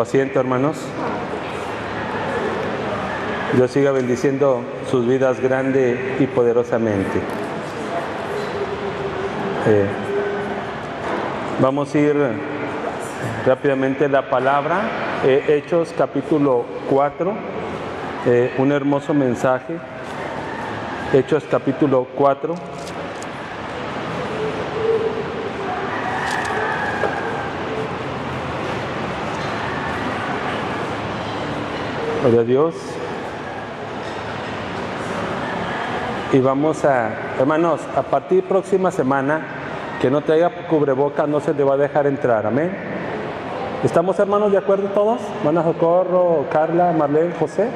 asiento, hermanos. Dios siga bendiciendo sus vidas grande y poderosamente. Vamos a ir rápidamente a la palabra. Hechos capítulo 4. Un hermoso mensaje. Hechos capítulo 4. Gloria a Dios. Y vamos a, hermanos, a partir de próxima semana, que no traiga cubrebocas, no se le va a dejar entrar, amén. ¿Estamos, hermanos, de acuerdo todos? Hermana Socorro, Carla, Marlene, José,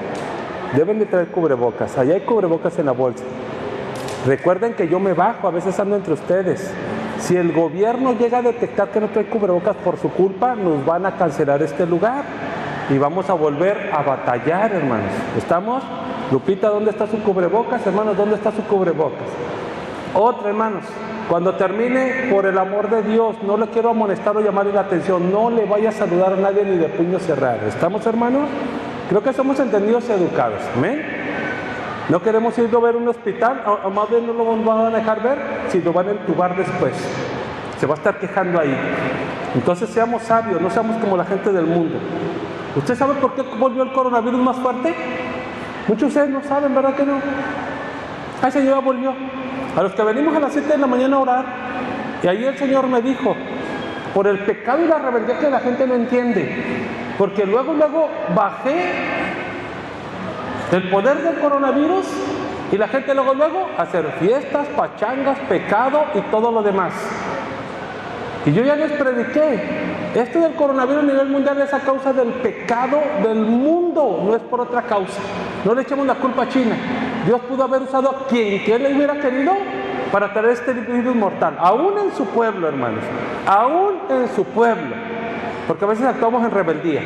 deben de traer cubrebocas. Allá hay cubrebocas en la bolsa. Recuerden que yo me bajo, a veces ando entre ustedes. Si el gobierno llega a detectar que no trae cubrebocas por su culpa, nos van a cancelar este lugar y vamos a volver a batallar, hermanos. ¿Estamos? Lupita, ¿dónde está su cubrebocas? Hermanos, ¿dónde está su cubrebocas? Otra, hermanos, cuando termine, por el amor de Dios, no le quiero amonestar o llamarle la atención, no le vaya a saludar a nadie ni de puño cerrado. ¿Estamos, hermanos? Creo que somos entendidos y educados, ¿amén? No queremos ir a ver un hospital, o más bien no lo van a dejar ver, si lo van a entubar después. Se va a estar quejando ahí. Entonces seamos sabios, no seamos como la gente del mundo. ¿Usted sabe por qué volvió el coronavirus más fuerte? Muchos de ustedes no saben, ¿verdad que no? El Señor ya volvió. A los que venimos a las 7 de la mañana a orar, y ahí el Señor me dijo, por el pecado y la rebeldía que la gente no entiende, porque luego bajé el poder del coronavirus y la gente luego a hacer fiestas, pachangas, pecado y todo lo demás. Y yo ya les prediqué, esto del coronavirus a nivel mundial es a causa del pecado del mundo, no es por otra causa. No le echemos la culpa a China. Dios pudo haber usado a quien que Él hubiera querido para traer este virus mortal, aún en su pueblo, hermanos, aún en su pueblo, porque a veces actuamos en rebeldía.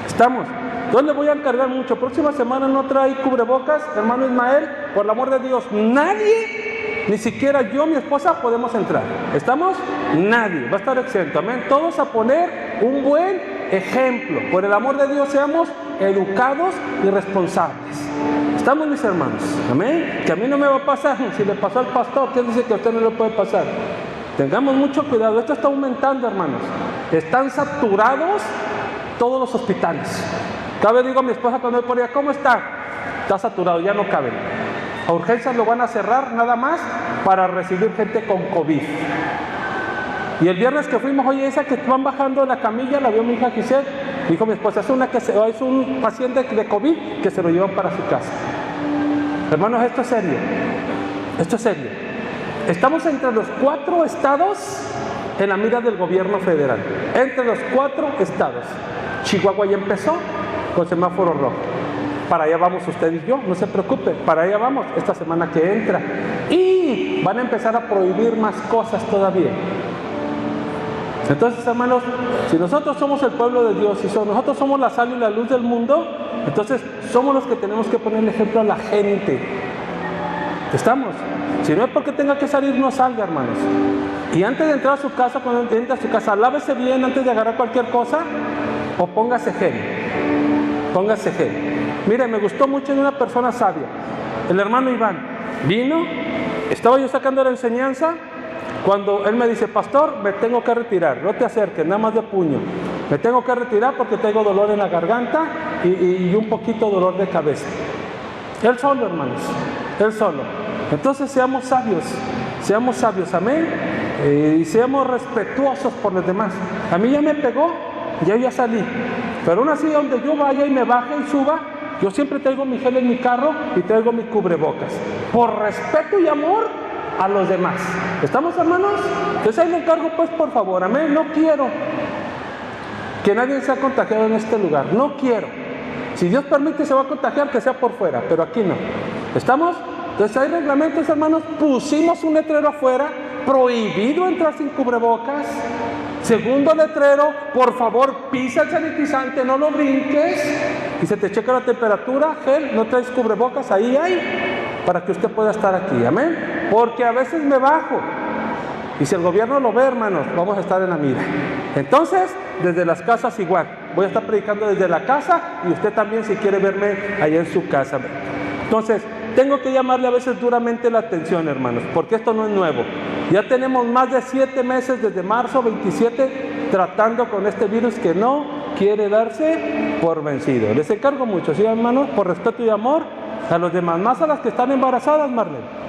¿Estamos? Entonces le voy a encargar mucho. Próxima semana no trae cubrebocas, hermano Ismael, por el amor de Dios, nadie, ni siquiera yo, mi esposa, podemos entrar. ¿Estamos? Nadie, va a estar exento, amén. Todos a poner un buen ejemplo. Por el amor de Dios, seamos educados y responsables. ¿Estamos, mis hermanos? Amén. Que a mí no me va a pasar. Si le pasó al pastor, ¿quién dice que a usted no le puede pasar? Tengamos mucho cuidado. Esto está aumentando, hermanos. Están saturados todos los hospitales. Cada vez digo a mi esposa cuando voy por allá, ¿cómo está? Está saturado, ya no caben. A urgencias lo van a cerrar nada más para recibir gente con COVID. Y el viernes que fuimos, oye, esa que van bajando la camilla, la vio mi hija Giselle, dijo mi esposa, es un paciente de COVID que se lo llevan para su casa. Hermanos, esto es serio. Esto es serio. Estamos entre los 4 estados en la mira del gobierno federal. Entre los 4 estados. Chihuahua ya empezó con semáforo rojo. Para allá vamos usted y yo, no se preocupe, para allá vamos esta semana que entra. Y van a empezar a prohibir más cosas todavía. Entonces, hermanos, si nosotros somos el pueblo de Dios, si nosotros somos la sal y la luz del mundo, entonces somos los que tenemos que poner el ejemplo a la gente. ¿Estamos? Si no es porque tenga que salir, no salga, hermanos. Y antes de entrar a su casa, cuando entre a su casa, lávese bien antes de agarrar cualquier cosa, o póngase gel. Póngase gel. Mire, me gustó mucho de una persona sabia. El hermano Iván vino, estaba yo sacando la enseñanza, cuando él me dice, pastor, me tengo que retirar, no te acerques, nada más de puño. Me tengo que retirar porque tengo dolor en la garganta y un poquito dolor de cabeza. Él solo, hermanos, él solo. Entonces seamos sabios, amén. Y seamos respetuosos por los demás. A mí ya me pegó, ya salí. Pero aún así, donde yo vaya y me baje y suba, yo siempre traigo mi gel en mi carro y traigo mi cubrebocas. Por respeto y amor a los demás. ¿Estamos, hermanos? Entonces ahí le encargo, pues, por favor, amén. No quiero que nadie sea contagiado en este lugar. No quiero. Si Dios permite, se va a contagiar, que sea por fuera, pero aquí no. ¿Estamos? Entonces hay reglamentos, hermanos. Pusimos un letrero afuera, prohibido entrar sin cubrebocas. Segundo letrero, por favor, pisa el sanitizante, no lo brinques. Y se te checa la temperatura, gel, no traes cubrebocas, ahí hay, para que usted pueda estar aquí, amén. Porque a veces me bajo. Y si el gobierno lo ve, hermanos, vamos a estar en la mira. Entonces, desde las casas igual. Voy a estar predicando desde la casa y usted también si quiere verme allá en su casa. Entonces, tengo que llamarle a veces duramente la atención, hermanos, porque esto no es nuevo. Ya tenemos más de 7 meses desde marzo 27 tratando con este virus que no quiere darse por vencido. Les encargo mucho, ¿sí, hermanos? Por respeto y amor a los demás, más a las que están embarazadas, Marlene.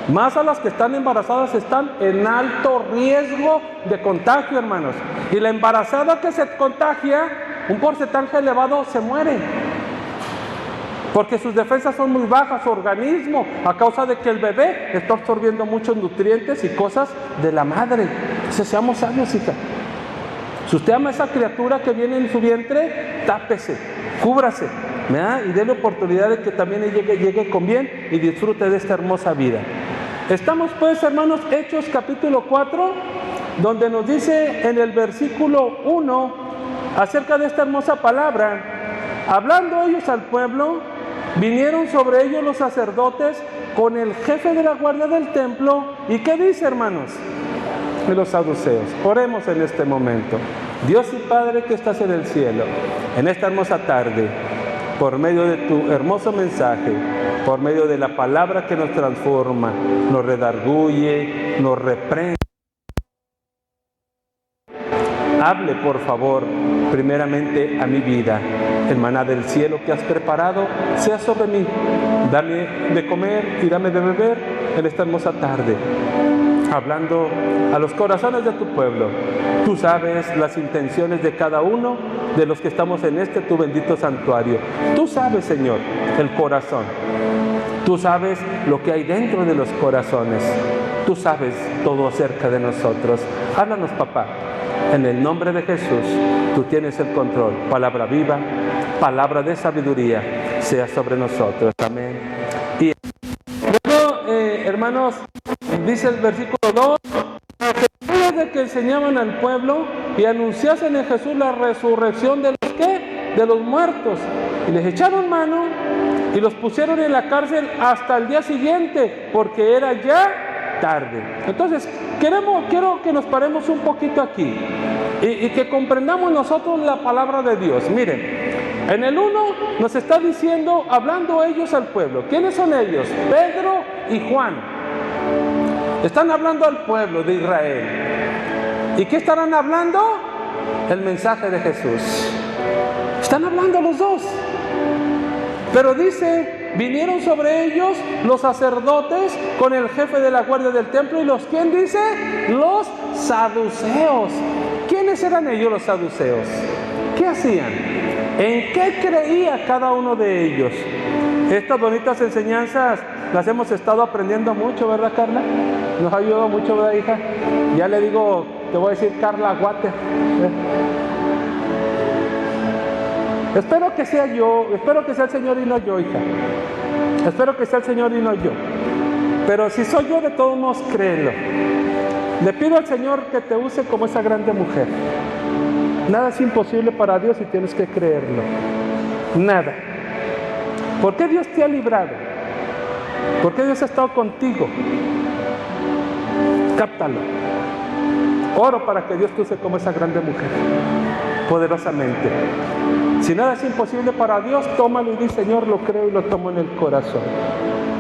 Más a las que están embarazadas están en alto riesgo de contagio, hermanos. Y la embarazada que se contagia, un porcentaje elevado se muere. Porque sus defensas son muy bajas, su organismo, a causa de que el bebé está absorbiendo muchos nutrientes y cosas de la madre. Entonces seamos sabios, hija. Si usted ama a esa criatura que viene en su vientre, tápese, cúbrase, ¿verdad? Y déle oportunidad de que también llegue con bien y disfrute de esta hermosa vida. Estamos pues, hermanos, Hechos capítulo 4, donde nos dice en el versículo 1 acerca de esta hermosa palabra. Hablando ellos al pueblo, vinieron sobre ellos los sacerdotes con el jefe de la guardia del templo. ¿Y qué dice, hermanos? De los saduceos. Oremos en este momento. Dios y Padre que estás en el cielo, en esta hermosa tarde, por medio de tu hermoso mensaje, por medio de la palabra que nos transforma, nos redarguye, nos reprende. Hable, por favor, primeramente a mi vida. El maná del cielo que has preparado sea sobre mí. Dame de comer y dame de beber en esta hermosa tarde. Hablando a los corazones de tu pueblo. Tú sabes las intenciones de cada uno de los que estamos en este tu bendito santuario. Tú sabes, Señor, el corazón. Tú sabes lo que hay dentro de los corazones. Tú sabes todo acerca de nosotros. Háblanos, papá. En el nombre de Jesús, tú tienes el control. Palabra viva, palabra de sabiduría, sea sobre nosotros. Amén. Y luego, hermanos, dice el versículo 2, después de que enseñaban al pueblo y anunciasen en Jesús la resurrección de los ¿qué? De los muertos. Y les echaron mano y los pusieron en la cárcel hasta el día siguiente, porque era ya tarde. Entonces, quiero que nos paremos un poquito aquí y que comprendamos nosotros la palabra de Dios. Miren, en el 1 nos está diciendo, hablando ellos al pueblo. ¿Quiénes son ellos? Pedro y Juan. Están hablando al pueblo de Israel. ¿Y qué estarán hablando? El mensaje de Jesús. Están hablando los dos. Pero dice, vinieron sobre ellos los sacerdotes con el jefe de la guardia del templo y los, ¿quién dice? Los saduceos. ¿Quiénes eran ellos los saduceos? ¿Qué hacían? ¿En qué creía cada uno de ellos? Estas bonitas enseñanzas las hemos estado aprendiendo mucho, ¿verdad, Carla? Nos ha ayudado mucho, ¿verdad, hija? Ya le digo, te voy a decir Carla Guate. Espero que sea yo, espero que sea el Señor y no yo, hija. Espero que sea el Señor y no yo. Pero si soy yo, de todos modos, créelo. Le pido al Señor que te use como esa grande mujer. Nada es imposible para Dios y tienes que creerlo. Nada. ¿Por qué Dios te ha librado? ¿Por qué Dios ha estado contigo? Cáptalo. Oro para que Dios te use como esa grande mujer, poderosamente. Si nada es imposible para Dios, tómalo y di, Señor, lo creo y lo tomo en el corazón.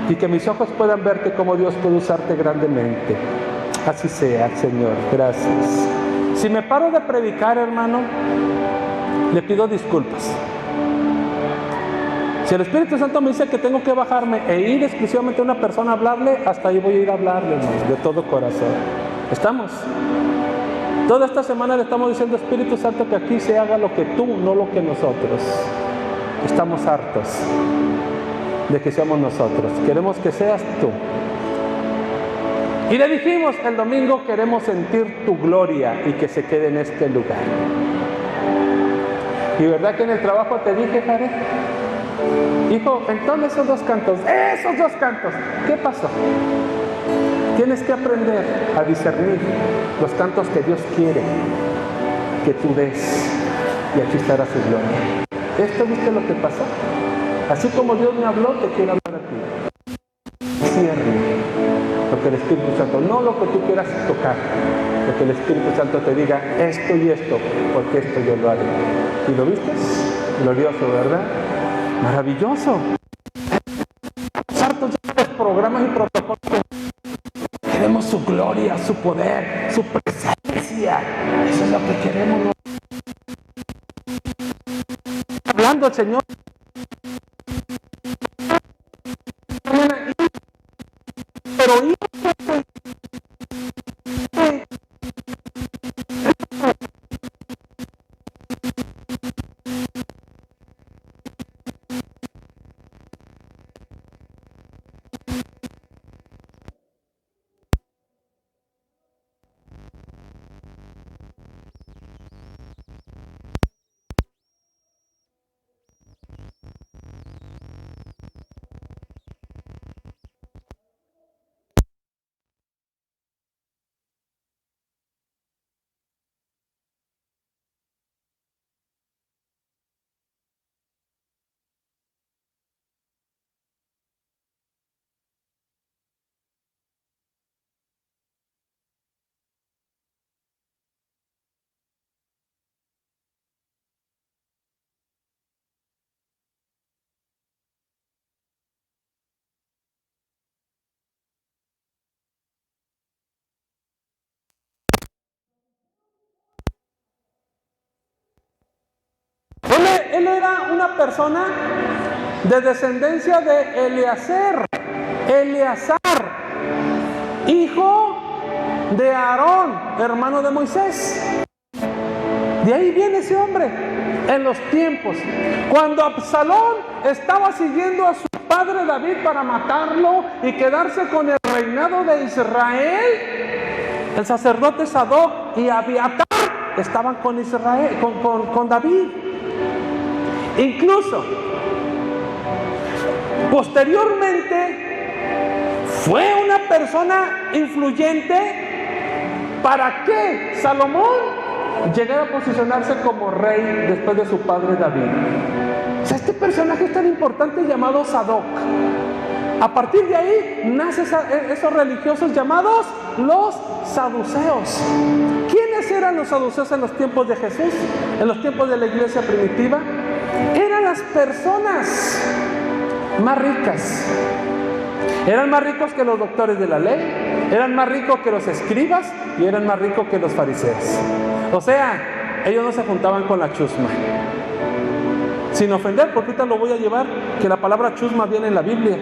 Y que mis ojos puedan verte como Dios puede usarte grandemente. Así sea, Señor. Gracias. Si me paro de predicar, hermano, le pido disculpas. Si el Espíritu Santo me dice que tengo que bajarme e ir exclusivamente a una persona a hablarle, hasta ahí voy a ir a hablarle, hermano, de todo corazón. ¿Estamos? Toda esta semana le estamos diciendo, Espíritu Santo, que aquí se haga lo que tú, no lo que nosotros. Estamos hartos de que seamos nosotros. Queremos que seas tú. Y le dijimos el domingo, queremos sentir tu gloria y que se quede en este lugar. Y verdad que en el trabajo te dije, Jared, hijo, entonces esos dos cantos, ¿qué pasó? Tienes que aprender a discernir los cantos que Dios quiere que tú des, y aquí estará su gloria. ¿Esto viste lo que pasó? Así como Dios me habló, te quiero hablar a ti. Discierne lo que el Espíritu Santo, no lo que tú quieras tocar, que el Espíritu Santo te diga esto y esto, porque esto yo lo haré. ¿Y lo viste? Glorioso, ¿verdad? Maravilloso. Hartos de los programas y protocolos. Queremos su gloria, su poder, su presencia. Eso es lo que queremos, ¿no? Hablando el Señor. Pero él era una persona de descendencia de Eleazar, hijo de Aarón, hermano de Moisés. De ahí viene ese hombre. En los tiempos, cuando Absalón estaba siguiendo a su padre David para matarlo y quedarse con el reinado de Israel, el sacerdote Sadoc y Abiatar estaban con Israel, con David. Incluso posteriormente fue una persona influyente para que Salomón llegara a posicionarse como rey después de su padre David. O sea, este personaje es tan importante llamado Sadoc. A partir de ahí nacen esos religiosos llamados los saduceos. ¿Quiénes eran los saduceos en los tiempos de Jesús? En los tiempos de la iglesia primitiva. Eran las personas más ricas. Eran más ricos que los doctores de la ley, eran más ricos que los escribas y eran más ricos que los fariseos. O sea, ellos no se juntaban con la chusma. Sin ofender, porque ahorita lo voy a llevar, que la palabra chusma viene en la Biblia.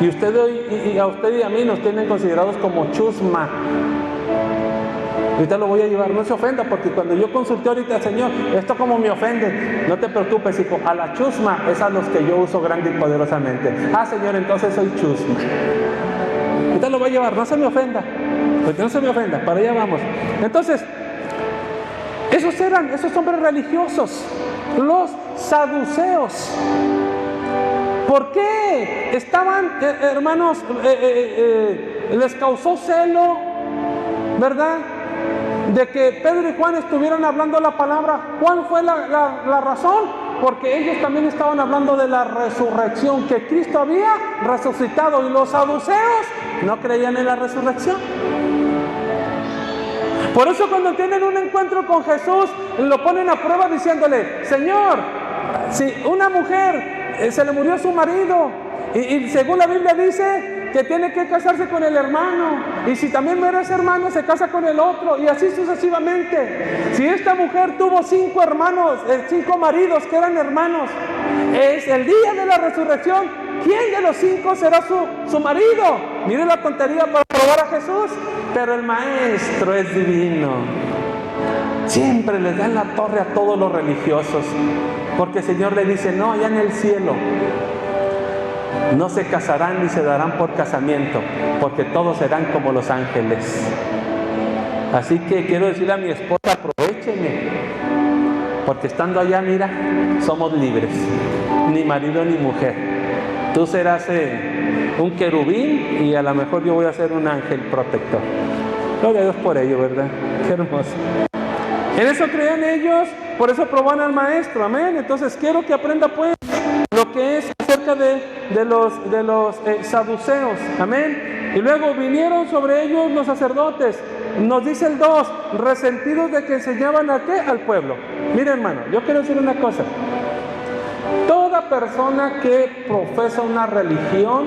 Y a usted y a mí nos tienen considerados como chusma. Ahorita lo voy a llevar, no se ofenda, porque cuando yo consulté ahorita al Señor, esto como me ofende, no te preocupes, hijo, a la chusma es a los que yo uso grande y poderosamente. Ah, Señor, entonces soy chusma. Ahorita lo voy a llevar, no se me ofenda, porque no se me ofenda, para allá vamos. Entonces, esos eran esos hombres religiosos, los saduceos. ¿Por qué estaban, hermanos, les causó celo, verdad, de que Pedro y Juan estuvieran hablando la palabra? ¿Cuál fue la razón? Porque ellos también estaban hablando de la resurrección, que Cristo había resucitado, y los saduceos no creían en la resurrección. Por eso cuando tienen un encuentro con Jesús, lo ponen a prueba diciéndole: Señor, si una mujer se le murió su marido, y según la Biblia dice que tiene que casarse con el hermano, y si también muere ese hermano, se casa con el otro, y así sucesivamente. Si esta mujer tuvo 5 hermanos, 5 maridos que eran hermanos, es el día de la resurrección, ¿quién de los 5 será su marido? Mire la tontería para probar a Jesús. Pero el maestro es divino. Siempre les dan la torre a todos los religiosos, porque el Señor le dice: no, allá en el cielo no se casarán ni se darán por casamiento, porque todos serán como los ángeles. Así que quiero decirle a mi esposa: aprovecheme, porque estando allá, mira, somos libres, ni marido ni mujer. Tú serás un querubín y a lo mejor yo voy a ser un ángel protector. Gloria a Dios por ello, ¿verdad? Qué hermoso. En eso creían ellos, por eso probaban al maestro, amén. Entonces quiero que aprenda pues lo que es acerca acerca de los saduceos, amén. Y luego vinieron sobre ellos los sacerdotes, nos dice el 2, resentidos de que enseñaban ¿a qué? Al pueblo. Mire, hermano, yo quiero decir una cosa. Toda persona que profesa una religión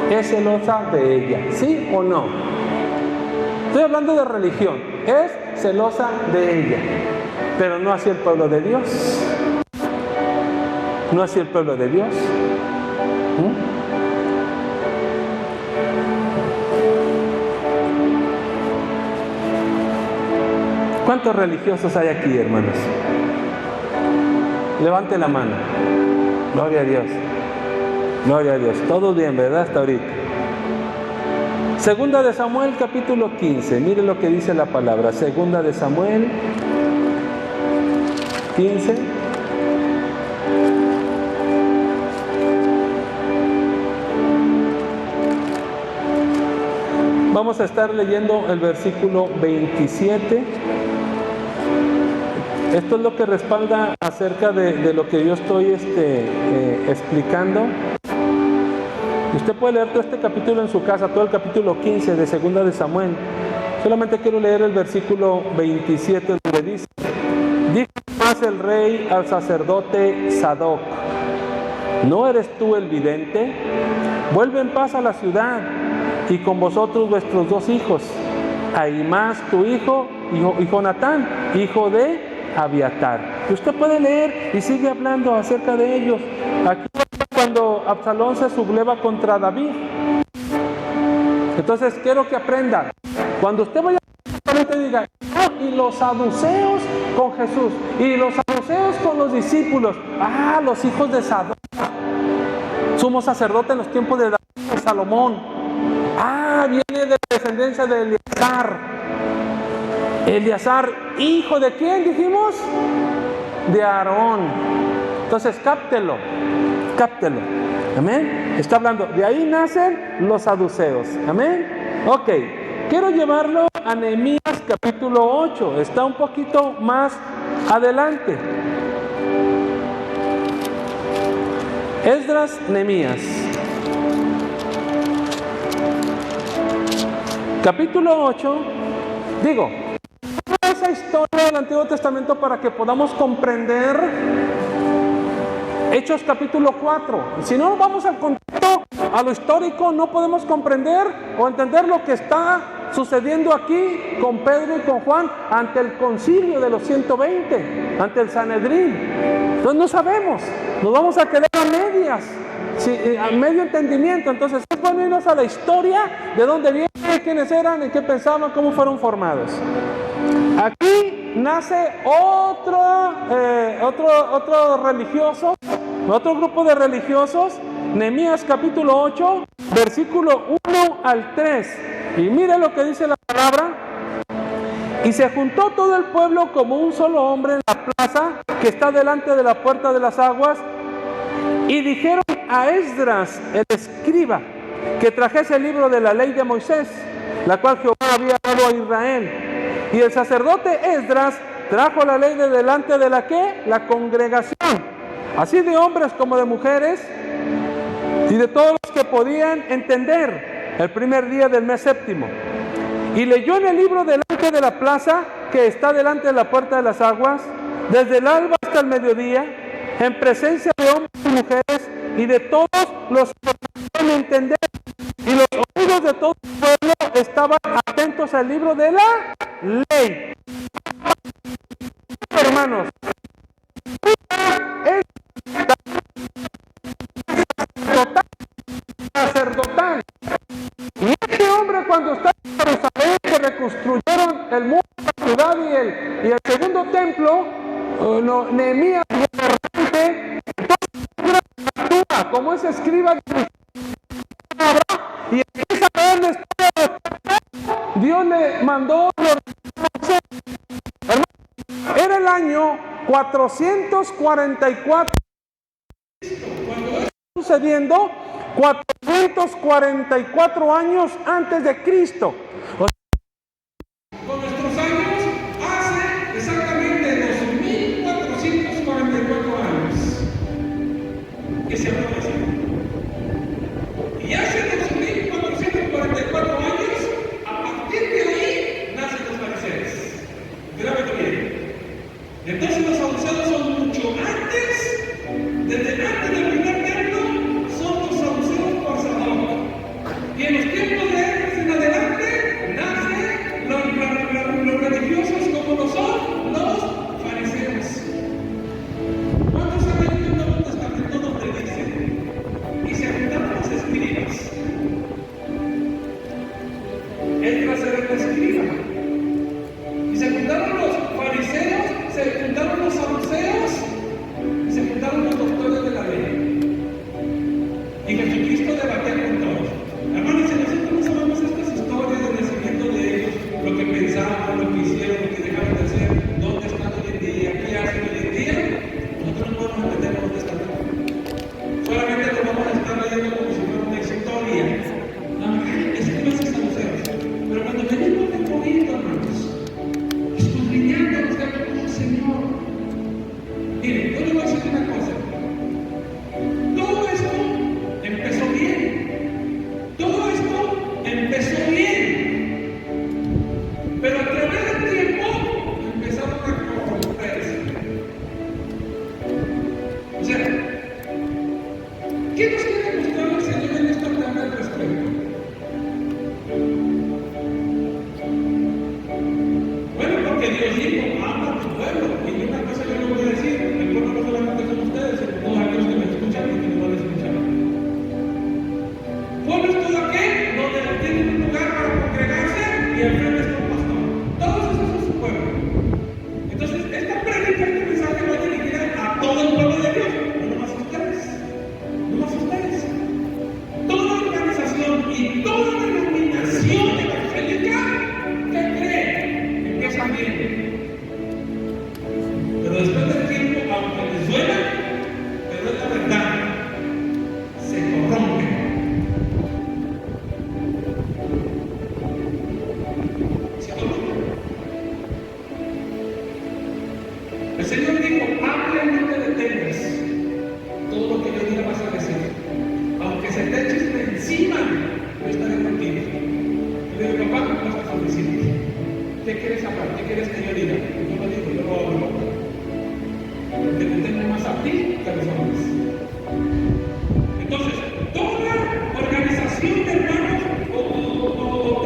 es celosa de ella, ¿sí o no? Estoy hablando de religión, es celosa de ella, pero no así el pueblo de Dios. No así el pueblo de Dios. ¿Cuántos religiosos hay aquí, hermanos? Levante la mano. Gloria a Dios. Gloria a Dios. Todo bien, ¿verdad? Hasta ahorita. Segunda de Samuel, capítulo 15. Mire lo que dice la palabra. Segunda de Samuel 15. Vamos a estar leyendo el versículo 27. Esto es lo que respalda acerca de lo que yo estoy explicando. Usted puede leer todo este capítulo en su casa, todo el capítulo 15 de Segunda de Samuel. Solamente quiero leer el versículo 27 donde dice: dijo más el rey al sacerdote Sadoc: ¿no eres tú el vidente? Vuelve en paz a la ciudad, y con vosotros vuestros 2 hijos, Ahimaas tu hijo y Jonatán, hijo de Abiatar. Y usted puede leer y sigue hablando acerca de ellos. Aquí cuando Absalón se subleva contra David. Entonces quiero que aprendan. Cuando usted vaya a diga, y los saduceos con Jesús, y los saduceos con los discípulos, los hijos de Sadoc, sumo sacerdote en los tiempos de David, de Salomón. Viene de la descendencia de Eleazar. Eleazar, hijo de quién dijimos? De Aarón. Entonces cáptelo. Amén. Está hablando, de ahí nacen los saduceos. Amén. Ok, quiero llevarlo a Nehemías capítulo 8. Está un poquito más adelante. Esdras, Nehemías. Capítulo 8, digo, esa historia del Antiguo Testamento para que podamos comprender Hechos capítulo 4. Si no vamos al contexto, a lo histórico, no podemos comprender o entender lo que está sucediendo aquí con Pedro y con Juan ante el concilio de los 120, ante el Sanedrín. Entonces no sabemos, nos vamos a quedar a medias. Sí, a medio entendimiento. Entonces es bueno irnos a la historia, de dónde vienen, quiénes eran, en qué pensaban, cómo fueron formados. Aquí nace otro religioso, otro grupo de religiosos. Nehemías capítulo 8, versículo 1 al 3. Y mire lo que dice la palabra. Y se juntó todo el pueblo como un solo hombre en la plaza que está delante de la puerta de las aguas, y dijeron a Esdras, el escriba, que trajese el libro de la ley de Moisés, la cual Jehová había dado a Israel. Y el sacerdote Esdras trajo la ley de delante de la ¿qué? La congregación, así de hombres como de mujeres, y de todos los que podían entender, el primer día del mes séptimo. Y leyó en el libro delante de la plaza que está delante de la puerta de las aguas, desde el alba hasta el mediodía, en presencia de hombres y mujeres y de todos los que podían entender. Y los oídos de todo el pueblo estaban atentos al libro de la ley. Hermanos, es sacerdotal. Y este hombre, cuando está en Jerusalén, que reconstruyeron el muro, la ciudad y el segundo templo, Nehemías gobernante, actúa como ese escriba y empieza a ver la historia de Dios. Le mandó era el año 444 cuando sucediendo, 444 años antes de Cristo. Con nuestros años hace exactamente 2444 años que se habló así. Jesucristo debatía con todos. Hermanos, si nosotros no sabemos estas historias del nacimiento de ellos, lo que pensaban, lo que hicieron, lo que dejaron de hacer, dónde están hoy en día, qué hacen hoy en día, nosotros no podemos entender dónde están. Solamente nos vamos a estar leyendo como si fuera una historia. No, es que no se saluceros. Pero cuando venimos recorriendo, hermanos, escudriñando los caminos del Señor, miren, yo les voy a decir una cosa. Todo esto empezó bien. Todo esto empezó bien. Pero a través del tiempo empezaron a corromperse. O sea, ¿qué nos quiere mostrar el Señor en esta tabla al respecto? Bueno, porque Dios dijo, ama a tu pueblo. Y una cosa yo le voy a decir, el pueblo no solamente son ustedes, sino todos aquellos que me escuchan y que no me escuchan. Pueblo es todo aquel donde tienen un lugar para congregarse y al frente está un pastor. Todos esos son su pueblo. Entonces, esta prédica, este mensaje va dirigida a todo el pueblo de Dios, no nomás a ustedes. No más ustedes. Toda organización y toda denominación evangélica que cree empieza bien. Pero después del tiempo, aunque les duela, pero es la verdad, se corrompen. Se corrompen. El Señor dijo, habla y no te detengas. Todo lo que yo diga vas a decir. Aunque se te eches de encima, yo estaré contigo. Yo le digo, papá, no estás suficiente. ¿Qué quieres hablar? ¿Qué quieres que yo diga? Yo lo digo, yo lo hablo. Porque te tengo más a ti que a los hombres. Entonces, toda organización de hermanos o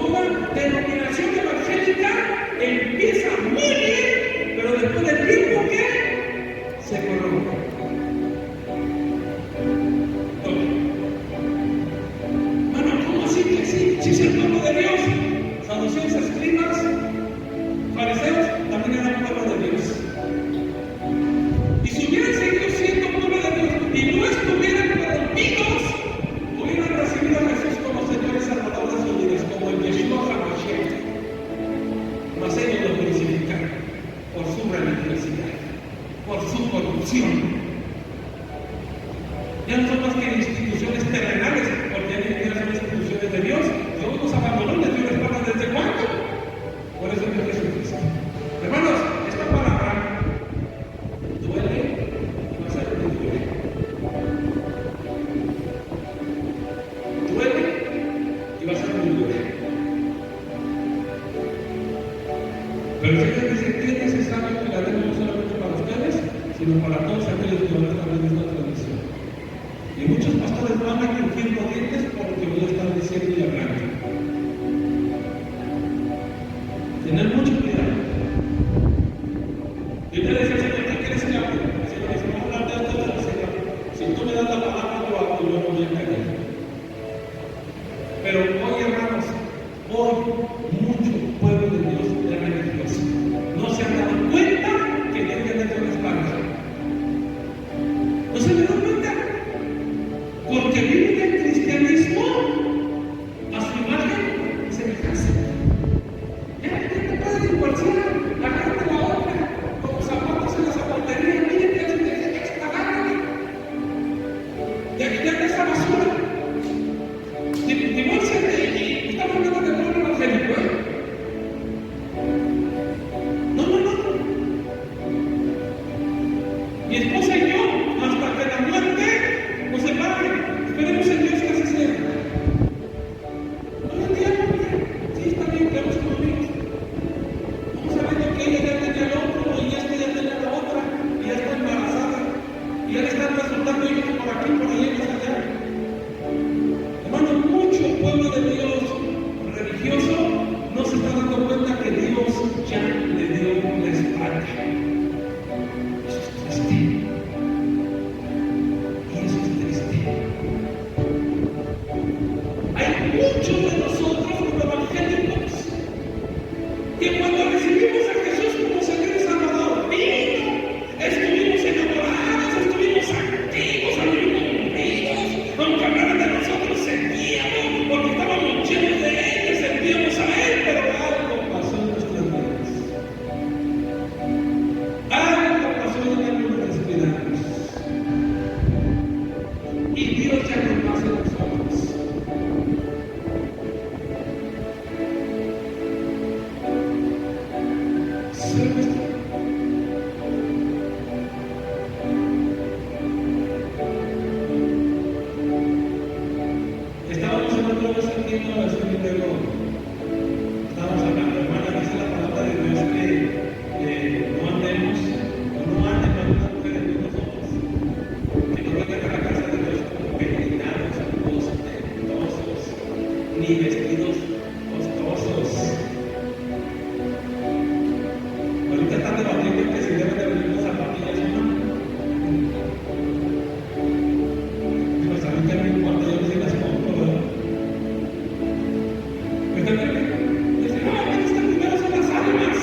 toda denominación evangélica empieza muy bien, pero después del tiempo que se corrompe. Bueno, ¿cómo así que sí? Si es el pueblo de Dios, saduceos, escribas, fariseos, también eran pueblo de Dios. Y si hubieran seguido siendo pueblo de Dios y no estuvieran corrompidos, hubieran recibido a Jesús como Señor y Salvador de sus vidas, como el Yeshua HaMashiach. Mas ellos lo crucificaron por su religiosidad, por su corrupción. Ya no son más que instituciones terrenales, porque ya son instituciones de Dios. Dios nos abandonó, les dio la espalda desde cuándo. Por eso es Jesucristo. Hermanos, esta palabra duele y va a ser muy duele. Duele y va a ser muy duele. Pero el Señor dice que es necesario que la demos no solamente para ustedes, sino para todos aquellos que van a través de esta transmisión. Y muchos pastores van a crujir los dientes por lo que voy a estar diciendo y hablando. Tener mucho cuidado. Y te decía, Señor, ¿qué quieres que hable? El Señor dice, vamos a hablar de esto, Señor. Si tú me das la palabra, yo hablo, yo no voy a callar. Pero hoy, hermanos, hoy mucho pueblo de Dios es religioso. No se han dado cuenta que Dios tiene dentro de las manos. No se le dan cuenta. Porque viven el cristianismo a su imagen y semejanza. Ya te puedes divorciar, agárrate la otra, como zapatos en la zapatería, miren que hacen de esta agárrate. De quitar esa basura. y vestidos costosos. Ahorita están debatiendo que si deben de venir las zapatillas o no. Digo, saben que no me importa, yo sí las compro, ¿verdad? Pero también dicen, no, aquí está primero son las almas.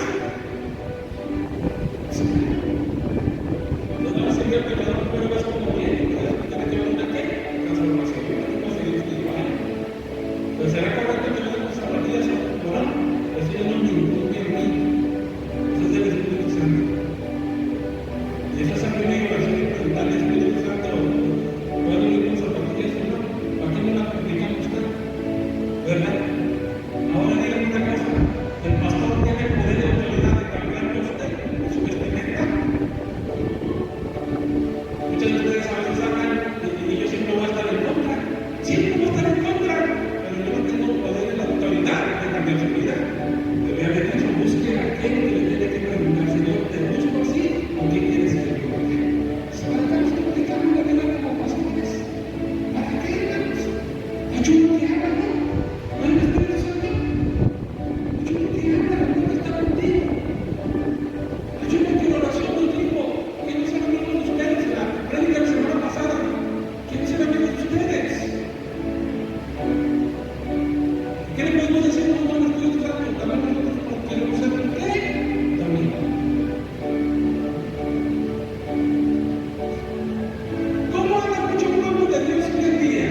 No, así que el pecador primero ves como bien, y después tiene que ver una qué, transformación, una cosa espiritual. Pero será correcto que no den las zapatillas temporal, eso ya no es ningún bien mío. Eso es del Espíritu Santo. Y esa es la primera oración y preguntarle al Espíritu Santo, ¿puedo ir con zapatillas o no? ¿Para qué no la practicamos usted? ¿Verdad? Ahora díganme una cosa, ¿el pastor tiene poder y autoridad de cambiarle a usted su vestimenta? Muchos de ustedes a veces sacan y yo siempre voy a estar en contra. Siempre voy a estar en contra, pero yo no tengo poder y la autoridad de cambiar su vida. Le había dicho, busque a aquel que le tiene que preguntar, Señor, ¿te busco así o qué quieres que yo haga? ¿Para qué nos complicamos la vida como pastores? ¿Para qué, hermanos? Ayuda que haga, ¿no? ¿No es el Espíritu Santo? Ayuda que haga, ¿dónde está contigo? Ayuda que la oración nos dijo, quiero ser amigo de ustedes, la prédica de la semana pasada, quiero ser amigo de ustedes. ¿Qué le podemos decir nosotros al Espíritu Santo? También nosotros queremos ser un qué? También. ¿Cómo anda mucho pueblo de Dios hoy en día?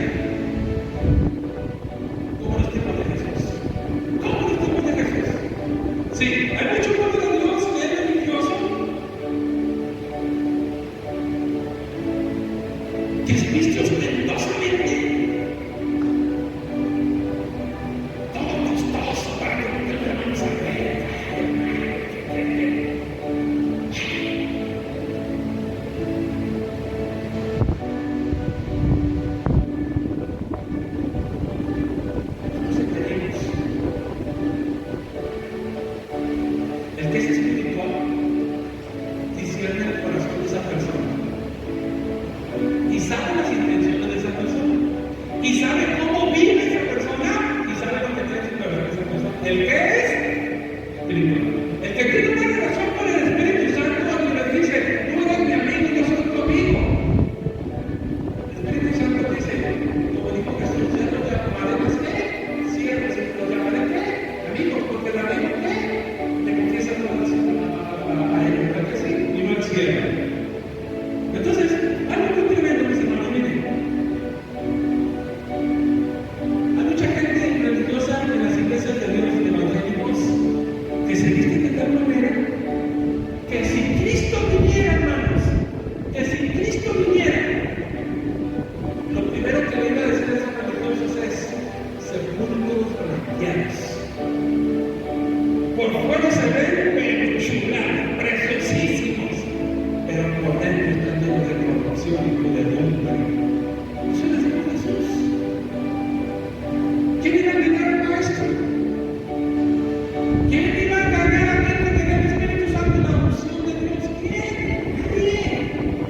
Como los tiempos de Jesús. Como los tiempos de Jesús. Sí, hay mucho pueblo de Dios que es religioso, que se viste ostentosamente, todo costoso para que no te veamos a ver. Nos entendemos. El que es espiritual discierne el corazón de esa persona y sabe las intenciones de esa persona y sabe cómo vive esa persona y sabe lo que tiene que ver esa persona. El que es espiritual, el que tiene una relación con el Espíritu Santo y le dice, tú eres mi amigo, yo soy tu amigo. El Espíritu Santo dice, como dijo Jesús, ya no te llamaré más que siervos, los llamaré qué, amigos, porque el amigo qué le confiesa todas a él, ¿verdad que sí? Y no al siervo. Entonces, algo muy tremendo, mis hermanos, miren. Hay mucha gente religiosa en las iglesias de Dios evangélicos que se visten de tal manera que si Cristo viniera, hermanos, que si Cristo viniera, lo primero que le iba a decir a esos religiosos es sepulcros blanqueados. Por fuera se ven pero chulados, preciosísimos, pero por dentro están llenos de corrupción y podredumbre. Eso les dijo Jesús. ¿Quién iba a engañar al maestro? ¿Quién iba a engañar a aquel que tenía el Espíritu Santo y la unción de Dios? ¿Quién? Nadie.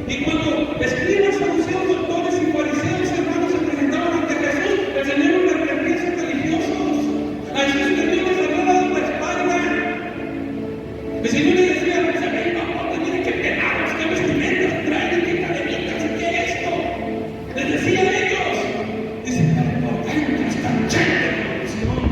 Y cuando escribas, saduceos, doctores y fariseos, hermanos, se presentaban ante Jesús, el Señor los reprendía a esos religiosos. A Jesús les dio les había dado la espalda. El Señor les decía, ¿sabéis, papá, que tienen que pelarlos? ¿Qué vestimentas traen? ¿Qué cadenitas? ¿Qué es esto? Les decía a ellos. Dice, pero por dentro están llenos de corrupción.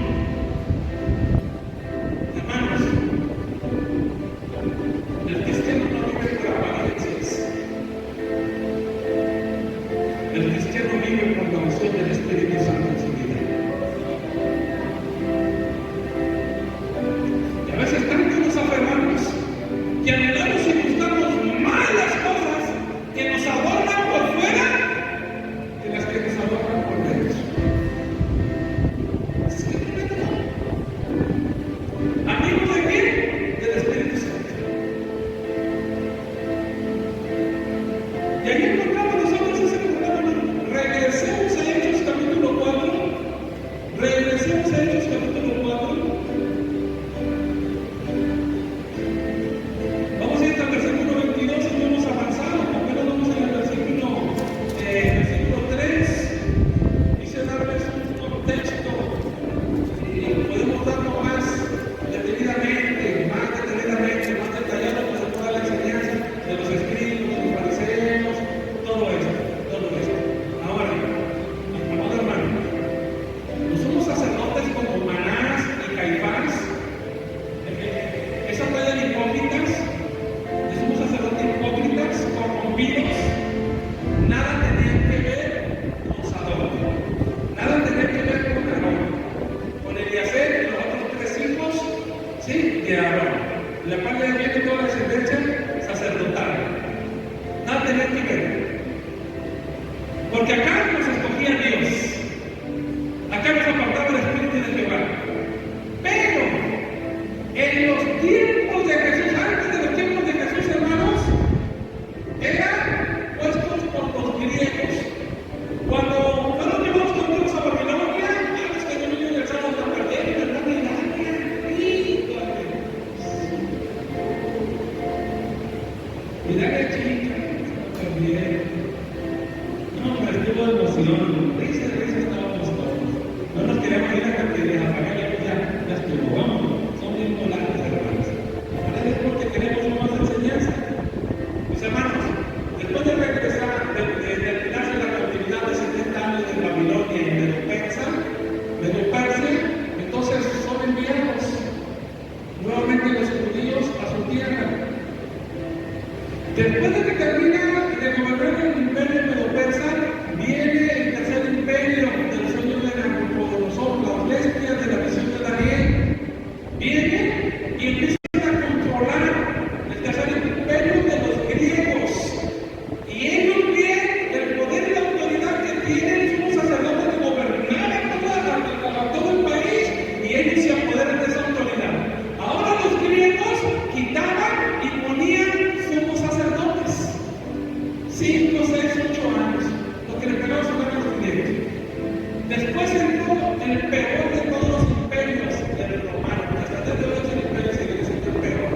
Después entró el peor de todos los imperios, el romano, que hasta desde hoy el imperio sigue siendo el peor,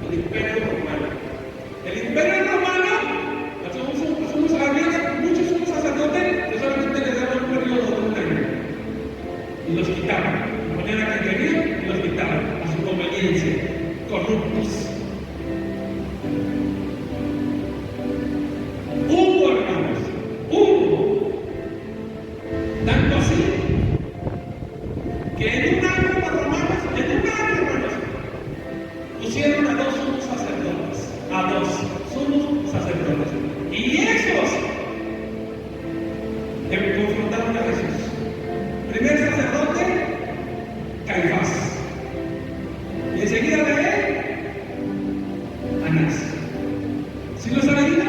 el imperio romano. El imperio romano, muchos sumos sacerdotes que solamente les daban un periodo de un año y los quitaban, ponían a quien querían y los quitaban a su conveniencia, corruptos. Tanto así que en un año los romanos, pusieron a dos sumos sacerdotes, y esos confrontaron a Jesús. Primer sacerdote, Caifás, y enseguida de él, Anás. ¿Sí los ha leído?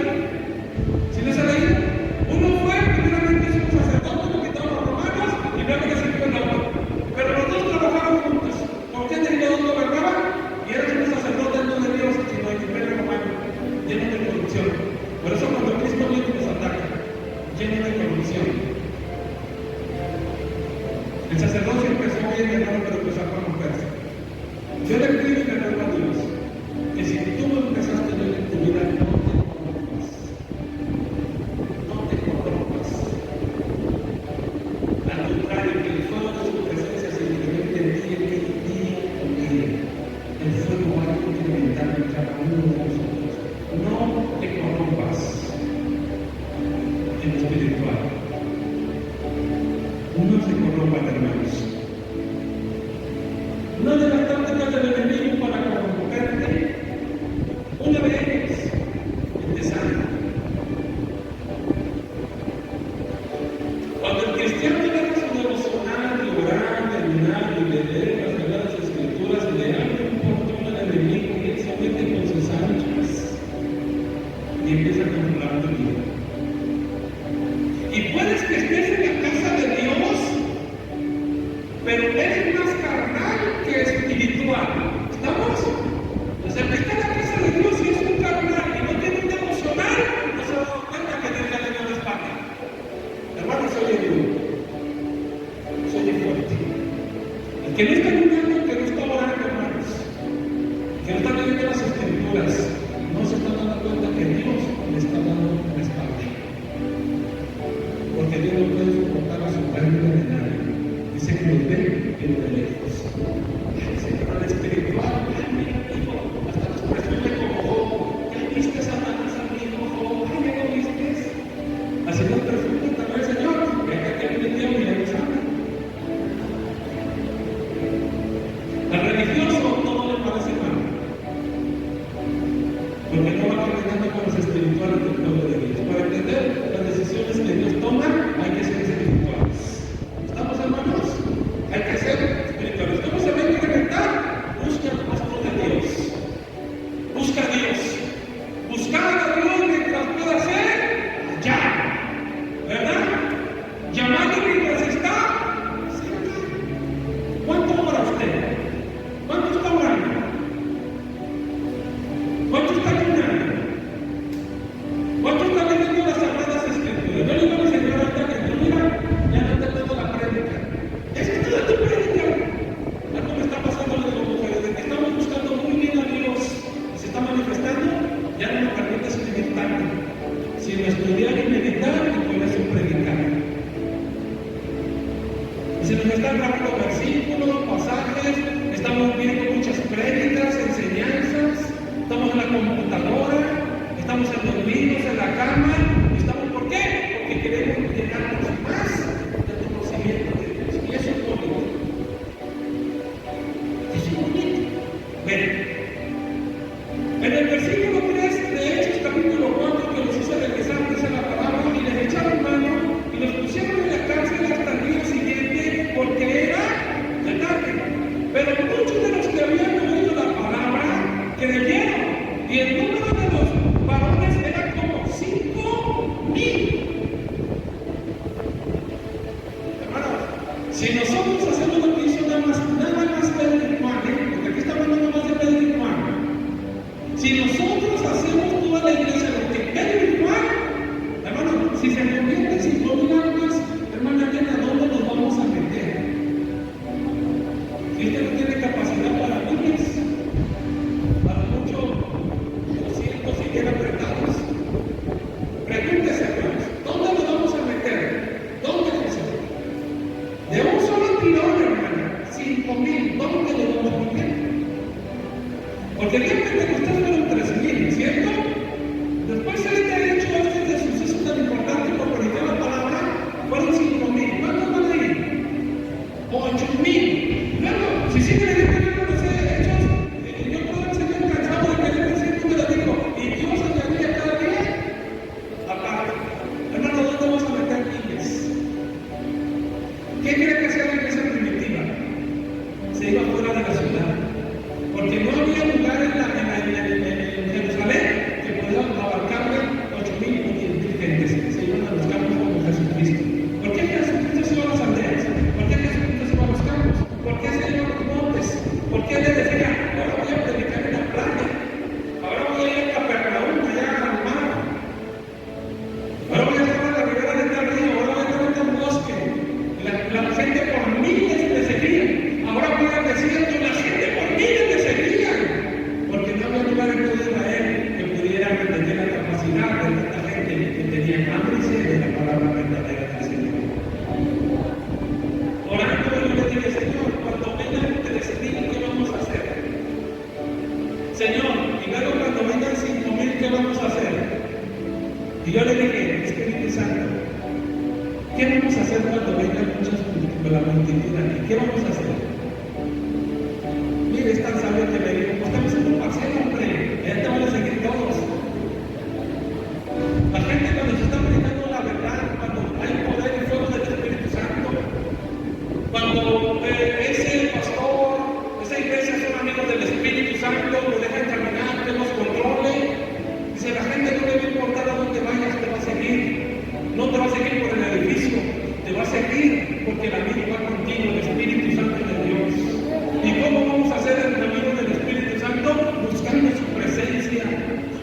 Uno fue primeramente un sacerdote, lo quitaron los romanos, y luego que se fue el otro. Pero los dos trabajaban juntos. ¿Por qué tenían dos gobernaban? Y eran unos sacerdotes no de Dios, sino del imperio romano, llenos de corrupción. Por eso cuando Cristo viene y los ataca, llenos de corrupción. El sacerdocio empezó bien, hermano, pero empezó a corromperse. Yo le pido y le ruego a Dios que si tú no empezaste a ver en tu vida, no te corrompas. Al contrario, que el fuego de su presencia se incremente en ti, día con día. El fuego va a incrementar en cada uno de nosotros. No te corrompas en lo espiritual. No se corrompan, hermanos. Una de las tácticas del enemigo para corromperte, una de ellas, el desánimo. Cuando el cristiano deja su devocional, de orar, de ayunar y de leer las Sagradas Escrituras, le abre un portón al enemigo y él se mete con sus anchas y empieza a controlar tu vida. Y puedes que estés en la casa de Dios, pero eres más carnal que espiritual. ¿Estamos? O sea, el que está en la casa de Dios y es un carnal y no tiene un devocional, no se va a dar cuenta que Dios ya le dio la espalda. Hermano, soy duro, soy fuerte. El que no está ayunando, el que no está orando, hermanos, que no está leyendo las Escrituras, no se está dando cuenta que Dios le está dando la espalda. Porque Dios no puede soportar a su carne de nadie. Dice que los ve y los de lejos. Señor, al espiritual, ay, mira, hijo, hasta los presume como Job. ¿Ya viste Satanás a mi hijo Job? Ay, ¿ya lo viste? Así nos presume también, Señor. Venga que viene el tiempo y ya lo sabe. Al religioso todo le parece mal, porque no va caminando con los espirituales del pueblo de Dios. Para entender las decisiones que Dios toma, hay que ser espirituales. ¿Estamos, hermanos? Hay que ser espirituales. ¿Cómo se va a incrementar? Busca el rostro de Dios. Busca a Dios. Buscar a Dios mientras pueda ser allá. ¿Verdad? Llamando mientras está cerca. ¿Cuánto ora usted? ¿Cuánto está orando? ¿Cuánto está ayunando? ¿Cuánto está leyendo las Sagradas Escrituras? Yo le digo a mi señora ahorita que tú mira, ya no te tengo la prédica. Eso es toda tu prédica. Algo me está pasando, le digo, mujeres, de que estamos buscando muy bien a Dios y se está manifestando, ya no me permite escribir tanto, sino estudiar y meditar y con eso predicar. Y se nos están grabando versículos, pasajes, estamos viendo muchas prédicas, enseñanzas, estamos en la computadora, estamos en los libros, en la cama, estamos, ¿por qué? Porque queremos llenarnos más del conocimiento de Dios. Y eso es bonito. Eso es bonito. Ven. En el versículo 3 de Hechos, capítulo 4, que los hizo regresar, dice la palabra, y les echaron mano y los pusieron en la cárcel hasta el día siguiente, porque era de tarde. Pero muchos de los que habían oído la palabra creyeron, y el número de los varones era como 5,000. Hermanos, si nosotros hacemos lo que hizo nada más Pedro y Juan, porque aquí está hablando más de Pedro y Juan. Si nosotros hacemos toda la iglesia lo que Pedro y Juan, hermanos, si se convierten 5,000 almas, hermana, ¿a dónde Porque el día de Pentecostés fueron 3,000, ¿cierto? Después de suceso tan importante como predicar la palabra, fueron 5,000. ¿Cuántos van a ir? 8,000. Luego, si siguen leyendo los hechos, yo puedo el Señor cansado de que el versículo le dijo, y Dios añadía cada día aparte. Hermano, ¿dónde vamos a meter miles? ¿Qué cree que hacía la iglesia primitiva? Se iba fuera de la ciudad, porque no había lugar en Jerusalén que pudiera abarcarle 8,000 o 10,000 gentes. Se iban a los campos como Jesucristo. ¿Por qué Jesucristo se iba a las aldeas? ¿Por qué Jesucristo se iba a los campos? ¿Por qué se iba a los montes? ¿Por qué le decía, ahora voy a predicar en la playa? Ahora voy a ir a Capernaum, allá al mar. Ahora voy a estar a la ribera de tal río, ahora voy a estar en tal bosque. La gente por miles me seguía. Ahora voy al desierto, la gente por miles me seguía. Porque no había lugar en todo Israel que pudiera tener la capacidad de tanta gente que tenía hambre y sed de la palabra verdadera del Señor. Orando yo le dije, Señor, cuando vengan 3,000, ¿qué vamos a hacer? Señor, y luego cuando vengan 5,000, ¿qué vamos a hacer? Y yo le dije, Espíritu Santo, ¿qué vamos a hacer cuando vengan la multitud aquí? ¿Qué vamos a hacer? Mire, es tan sabio que me dijo, pues estamos en un paseo, hombre, ya te van a seguir todos. La gente cuando se está predicando la verdad, cuando hay poder y fuego del Espíritu Santo, cuando ese pastor, esa iglesia son amigos del Espíritu Santo, lo dejan caminar, que los controle. Dice, la gente no le va a importar a dónde vayas, te va a seguir. No te va a seguir por el edificio, te va a seguir porque el amigo va contigo, el Espíritu Santo de Dios. ¿Y cómo vamos a hacer el camino del Espíritu Santo? Buscando su presencia.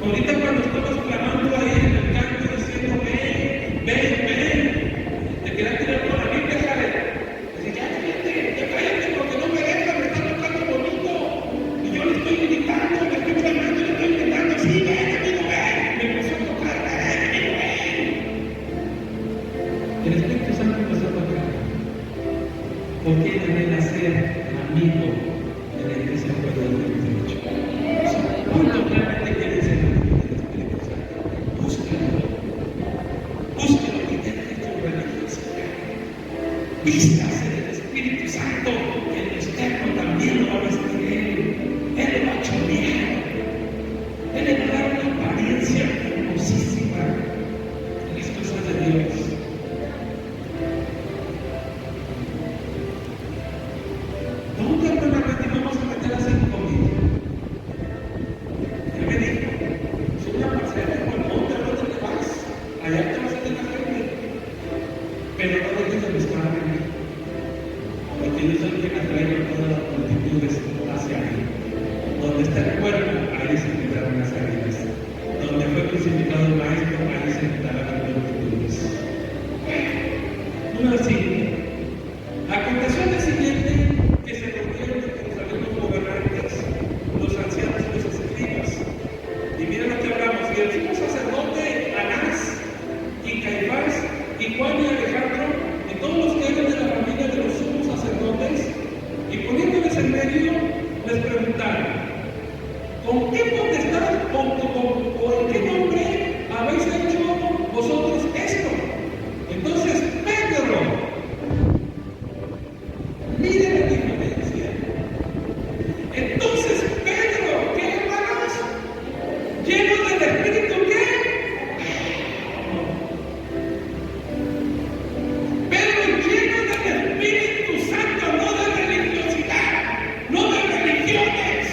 Ahorita cuando estamos clamando ahí en el canto diciendo, ven, ven, ven, te quería tirar con la Biblia, Jared. Dice, ya cállate porque no me dejan, me está tocando bonito. Y yo le estoy gritando, le estoy clamando, le estoy gritando, sí, ven, amigo, ven. Me empezó a tocar, ven, amigo, ven. El Espíritu Santo empezó a tocar. Porque él debe ser amigo de la iglesia pueblo del derecho. ¿Cuánto realmente quieren ser amigos del Espíritu Santo? Búsquenlo. Búsquenlo y dejen su religiosidad. Vístase del Espíritu Santo, que el externo también lo va a vestir él. Él lo va a chorear. Él le va a dar una apariencia hermosísima en las cosas de Dios. ¿Dónde hermanamente vamos a meter a 5,000? Él me dijo, sube una parcela en el monte, ¿a dónde te vas? Allá te vas a tener gente. Pero no dejes de buscar a mí. Porque yo soy quien atraigo a todas las multitudes hacia mí. Donde está el cuerpo, ahí se invitarán las águilas. Donde fue crucificado el Maestro, ahí se invitarán las multitudes. Número 5. Aconteció el siguiente que se reunieron en Jerusalén los gobernantes, los ancianos y los escribas. Y miren lo que hablamos. Y el sumo sacerdote Anás y Caifás y Juan y Alejandro y todos los que eran de la familia de los sumos sacerdotes, y poniéndoles en medio, les preguntaron, ¿con qué potestad o en qué nombre habéis hecho vosotros esto? Entonces Pedro, miren la diferencia. Entonces Pedro, ¿qué hermanos? Lleno del Espíritu, ¿qué? Pedro lleno del Espíritu Santo, no de religiosidad, no de religiones,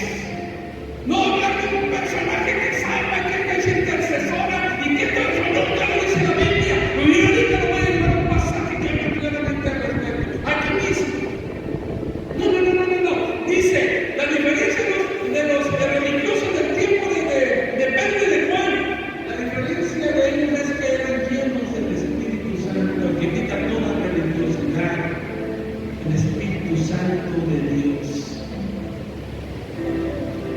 no hablar de un personaje que salva, que es intercesora y que todo eso nunca lo dice la Biblia. Y ahorita lo voy a llevar a un pasaje que habla claramente al respecto. Aquí mismo. No. Dice, la diferencia de los religiosos del tiempo de Pedro y de Juan, la diferencia de ellos es que eran llenos del Espíritu Santo, que quita toda religiosidad, el Espíritu Santo de Dios.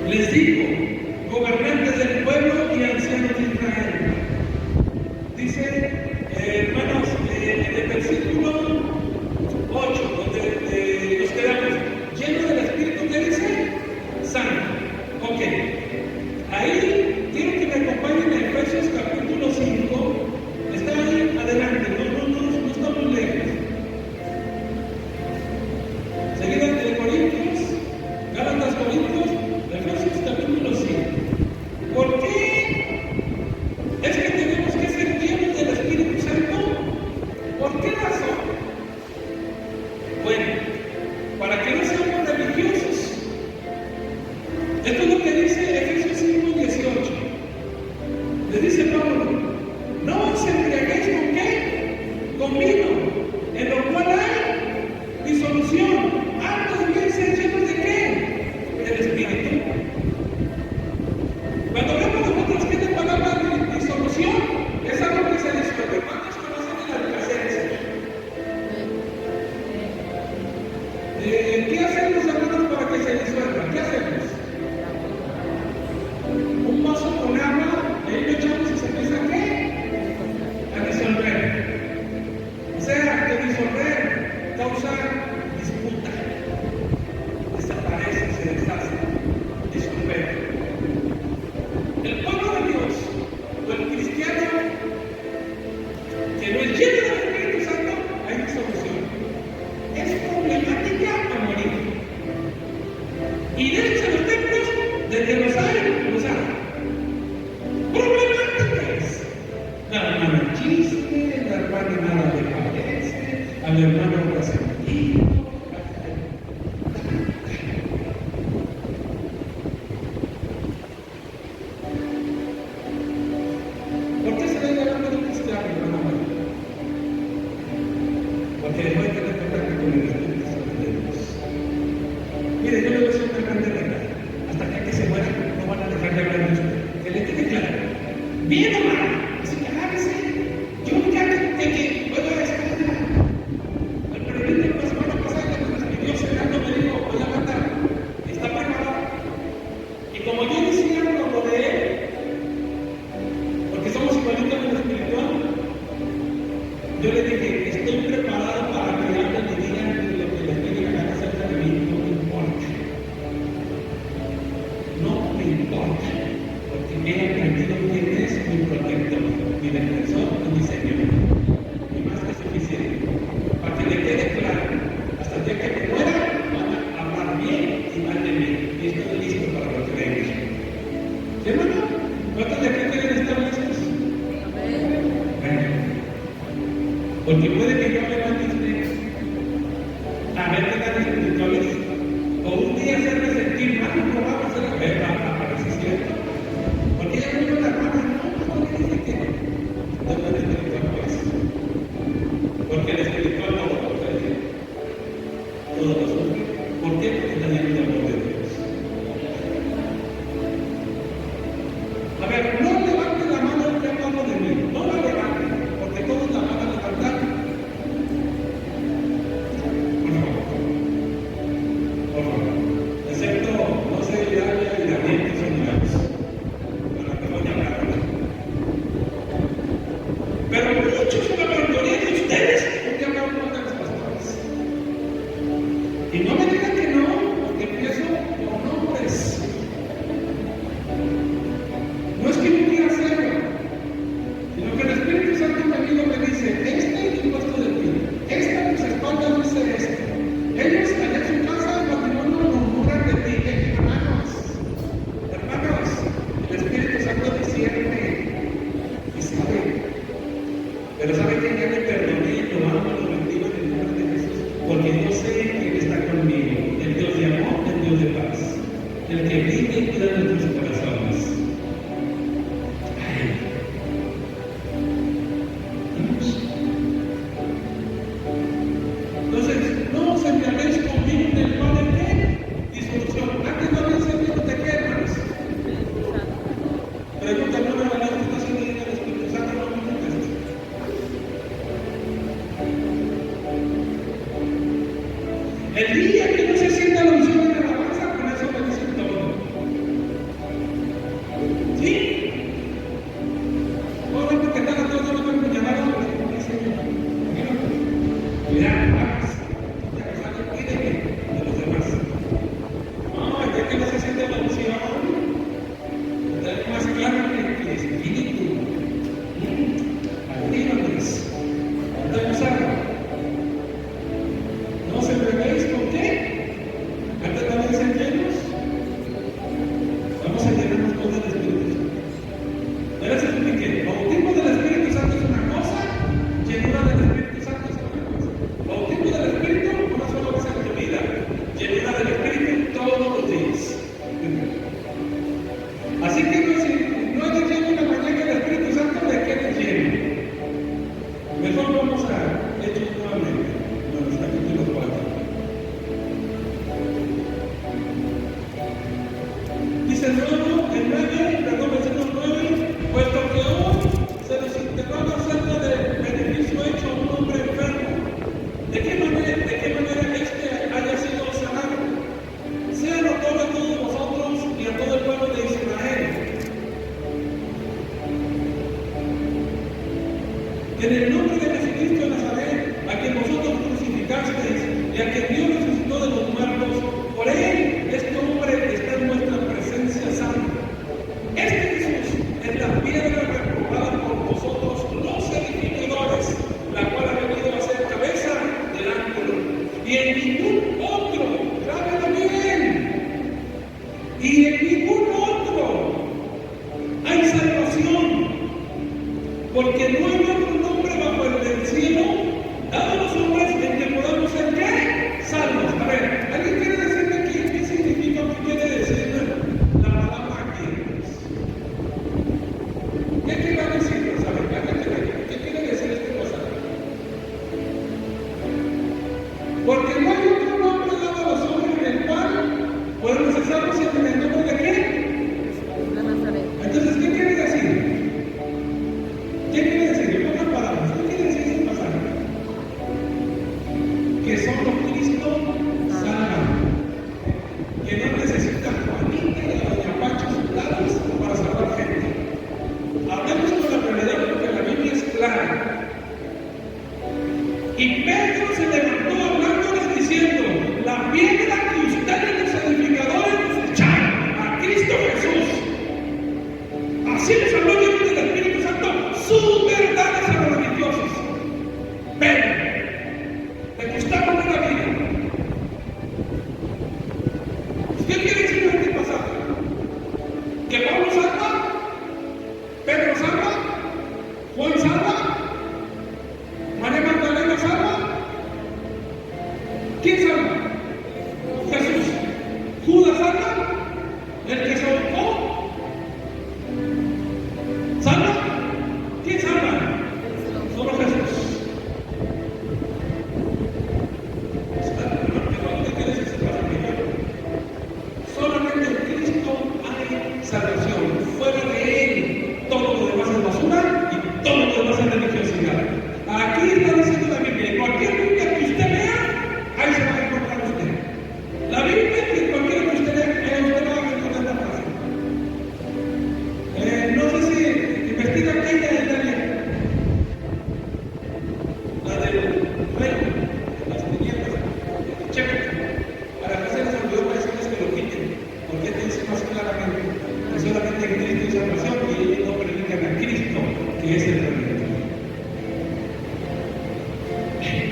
Les dijo, gobernantes del pueblo y ancianos de Israel. Dice, hermanos, en el versículo 8, donde nos quedamos, lleno del Espíritu, ¿qué dice? Santo. Ok. Bueno, para que no seamos religiosos. Esto es lo que dice Efesios 5:18. Le dice Pablo, no os embriaguéis con qué, con vino, en lo cual hay disolución. Antes bien sean llenos de qué, del Espíritu. Cuando vemos nosotros que la palabra de disolución, es algo que se disuelve. ¿Cuántos conocen el alcacelser? ¿Qué hacemos, hermanos, para que se disuelva? ¿Qué hacemos? Un vaso con agua, ahí lo echamos y se empieza a ¿qué? A disolver. O sea, que disolver causa disputa, desaparece, se deshace, disolver. El pueblo de Dios, o el cristiano que no es lleno del Espíritu Santo, hay disolución. Es problemática a morir. Y de hecho, los templos, desde los hay, los hay. Problemáticas. La hermana chiste, la hermana nada le parece, al hermano resentido. ¿Por qué se le da hablando de un cristiano, hermano? Porque dejó de tener contacto con el Espíritu Santo de Dios. Mire, yo le voy a decir una grande verdad. Hasta que se muera, no van a dejar de hablar de usted. Que le quede claro. Bien o mal, así que agárrese. Yo ya que voy a estar. El presidente la semana pasada que nos pidió cerrando me dijo, voy a matar. Está preparado. Y como yo decía lo de él, porque somos igualitos en lo espiritual, yo le dije, estoy preparado para que hablen y digan lo que les venga a la acerca de mí, no me importa. No me importa, porque he aprendido quién es mi protector, mi defensor y mi Señor. Y más que suficiente. Para que le quede claro, hasta el día que me muera, van a hablar bien y mal de mí. Y estoy listo para lo que venga. ¿Sí, hermano? ¿Cuántos de aquí quieren estar listos? Bueno. Porque puede que yo me levante usted a ver qué tan espirituales, o un día hacerme sentir mal, no vamos a hacer la verdad, para que sea cierto. Porque ella me dio la mano, no, porque dice que no es espiritual, pues. Porque el espiritual no lo puede. Todo lo sufre. ¿Por qué? Porque está lleno del amor de Dios. A ver, no levante la mano que hablo de mí, no la levante, porque todos la van a levantar. Por favor, excepto, no sé, y Daniel, que son milagros, para que voy a hablar. Pero muchos, la mayoría de ustedes, porque hablan más de los pastores. Y no me digan que no, porque empiezo con nombres. No es que no quiera hacerlo, sino que el Espíritu Santo me vino y me dice, este es el puesto de ti, esta en tus espaldas dice esto. Ellos allá en su casa, el matrimonio murmuran de ti. Hermanos, el Espíritu Santo discierne y sabe. Pero sabe que ya le perdoné, lo amo, lo bendigo en el nombre de Jesús, porque yo sé quién está conmigo, el Dios de amor, el Dios de paz, el que vive y cuida nuestros corazones. Entonces, no os embriaguéis con vino en el cual hay ¿qué? Disolución. Antes no había servido de qué, hermanos. Pregunta, no me van a decir que no el Espíritu Santo, no me contestes. El día que no se sienta la unción de la alabanza, con eso me dicen todo. ¿Sí? Ahora porque están todos los empuñalados, me dicen, mira, vamos, ya que sale, cuídeme de los demás. No, el día que no se siente la unción, está más claro que el Espíritu. Actívanos. Entonces, no se prevéis con qué? a quien Dios resucitó de los muertos, por él este hombre está en nuestra presencia santa. Este Jesús es la piedra reprobada por vosotros los edificadores, la cual ha venido a ser cabeza del ángulo. Y en ningún otro, grábelo bien, y en ningún otro hay salvación, porque no hay otro nombre bajo el del cielo dado a los hombres en que podamos ser ¿qué? Salvos. A ver, ¿alguien quiere decirme aquí qué significa o qué quiere decir la palabra aquí? ¿Qué quiere decir? ¿Qué quiere decir este pasaje? Porque no hay otro nombre dado a los hombres en el cual podemos ser salvos en el nombre de qué? Entonces, ¿qué quiere decir? ¿Qué quiere decir? En pocas palabras, ¿qué quiere decir este pasaje? Que solo Cristo salva, que no necesita Juanita y a Doña Pacho sus lados para salvar gente. Hablemos con la realidad porque la Biblia es clara. Y Pedro se levantó hablándoles diciendo: la piedra que ustedes los edificadores echaron a Cristo Jesús. Así les habló Dios del Espíritu Santo sus verdades a los religiosos. Pero le gustaron de la vida. ¿Qué quiere decir este pasaje? ¿Que Pablo salva? ¿Pedro salva? ¿Juan salva? ¿María Magdalena salva? ¿Quién salva? Jesús. ¿Judas salva? ¿El que se ahorcó? ¿Salva? ¿Quién salva? Solo Jesús. Solamente en Cristo hay salvación. Fuera de Él, todo lo demás es basura y todo lo demás es religiosidad. Aquí está diciendo la Biblia. En cualquier Biblia que usted vea, ahí se va a encontrar usted. La Biblia que cualquiera que usted lea, usted va a encontrar la frase. No sé si investiga aquella de Daniel. La del rey, las tinieblas, checa. Para que se les olvidó para decirles que lo quiten, porque te dice más claramente que solamente en Cristo hay salvación y ellos no predican a Cristo, que es el Redentor.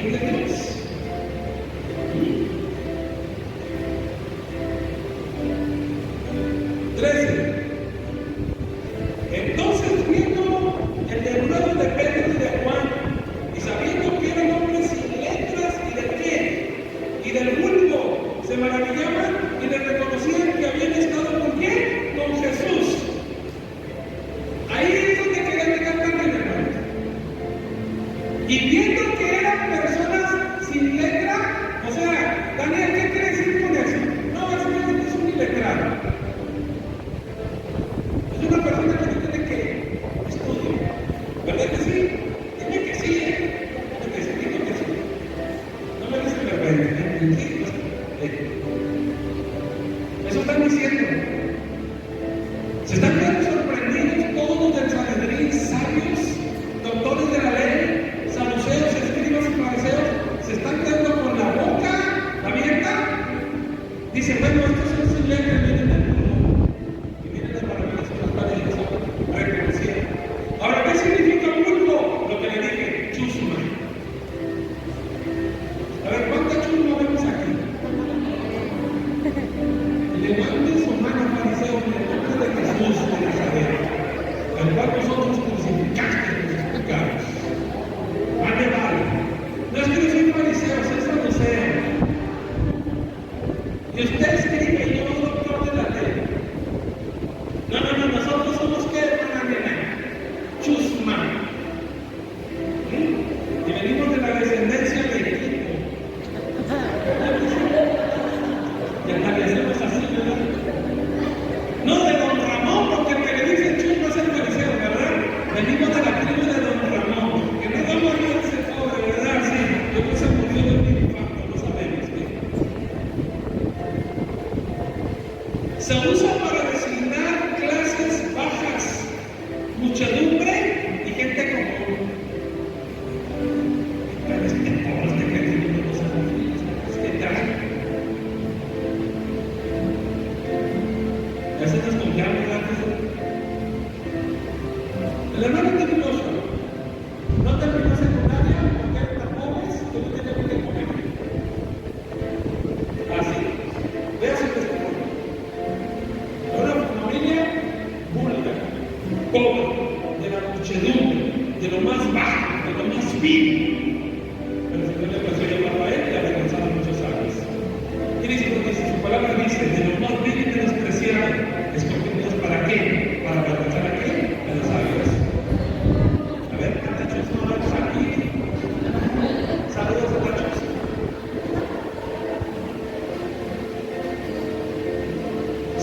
Gloria a Dios. Entonces, viendo el denuedo de Pedro y de Juan, y sabiendo que eran hombres sin letras y de pie, y del vulgo, se maravillaban y le reconocían que habían estado ¿con quién? Con Jesús. Ahí es donde quería llegar también, hermanos. Y viendo que eran personas sin letra, o sea, Daniel, ¿qué quiere decir con eso? No, básicamente es un iletrado. Es una persona que no tiene que estudiar. ¿Verdad que sí? Dime que sí, Dime que sí, dime que sí. No me dicen de repente, sí, eso están diciendo. Se están quedando sorprendidos todos del Sanedrín, sabios, doctores de la ley, saduceos, escribas y fariseos, se están quedando con la boca abierta. Dice, bueno, estos son sin letra, vienen del mundo. Y miren las maravillas que los padres reconocían. Ahora, ¿qué significa vulgo? Lo que le dije, chusma. A ver, ¿cuánta chusma vemos aquí? Levanten su mano, fariseos, en el nombre de Jesús de Nazaret, al cual vosotros crucificaste con sus pecados. Vale. No es que yo soy fariseo, soy saduceo. Y usted escribe y yo doctor de la ley. No, nosotros somos ¿qué, hermana nena? Chusma. Y venimos de la descendencia de Egipto. Y analizamos así, ¿verdad? No de Don Ramón, porque el que le dice chusma es el fariseo, ¿verdad? Venimos de la tribu de Don Ramón, que no vamos a ir a ese pobre, ¿verdad? Sí, yo creo que se murió de un infarto, no sabemos. Se usa para designar clases bajas, muchedumbre y gente común. Pero este pobre, este creyente no sabe.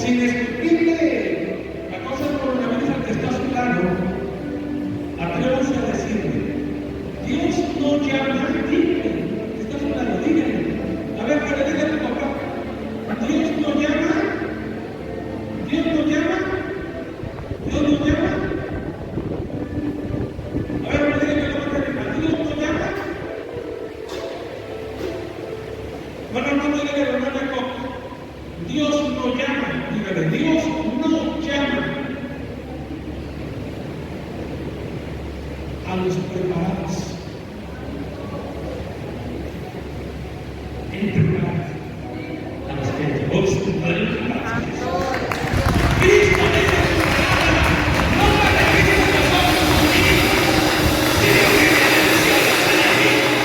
sin escupirle la cosa del coronavirus al que está a su lado, atrévanse a decirle, Dios no llama, dígale, que está a su lado, dígale. A ver, pero dígale a tu papá, Dios no llama, Dios no llama, Dios no llama. A ver, pero dígale a la mamá, Dios no llama. Bueno, no dígale a la hermana Coco, Dios no llama, dígale, Dios no llama a los preparados. El preparado a los que Dios prepara. Cristo es el preparado. No para Cristo nosotros mismos, sino que venció a los enemigos.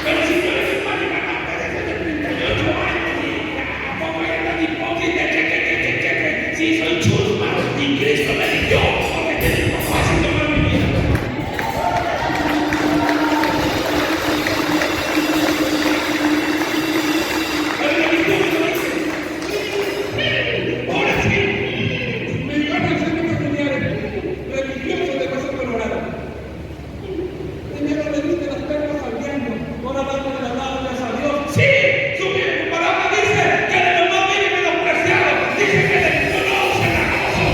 Pero si tú eres un marihuana desde 38 años y tampoco eres tan hipócrita, sí, soy chusma y Cristo me eligió porque tenía un propósito para mi vida. Pero la Biblia lo dice. Ahora sí, me llevaron al centro familiar religioso de Casa Colorado. Primero le diste las perlas al diablo, ahora dándole las gracias a Dios. Sí, su palabra dice que de lo más vil y menospreciado, dice que de no se la gozo.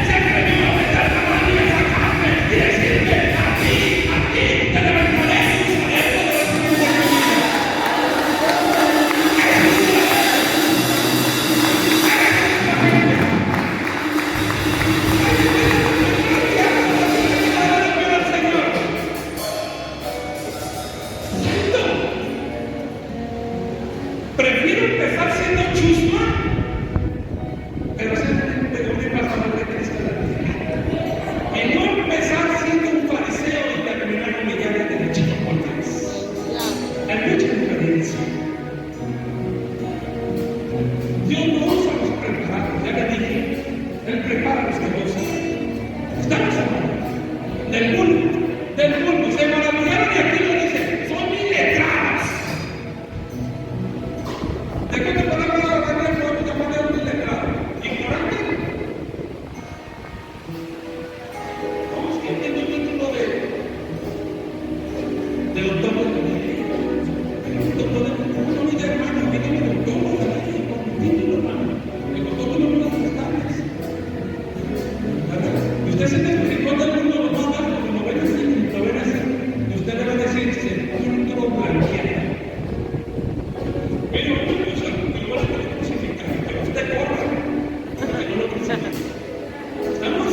Se atrevió a meter la mano y a sacarme y decirme a ti, te levantaré y usaré poderosamente tu vida. Prefiero empezar siendo chusma, pero ser un embajador de Cristo en la vida. Que no empezar siendo un fariseo y terminar humillado de derechito por Dios. Hay mucha diferencia. Dios no usa a los preparados, ya le dije. Él prepara a los que gozan. Estamos hablando del mundo. Se maravillaron y aquí lo dice, son iletrados. ¿De qué te podemos hablar de podemos llamar a un iletrado? ¿Ignorante? Vamos, que tiene el título de doctor de la ley. No, mi hermano, que tiene doctor de la ley, con título, hermano. El doctor de los estatales. Y usted se tiene que todo el mundo lo manda, lo ven así. Y usted le va a decir, sepulcro blanqueado. Pero igual se puede crucificar, pero usted corra, que no lo crucifique. ¿Estamos?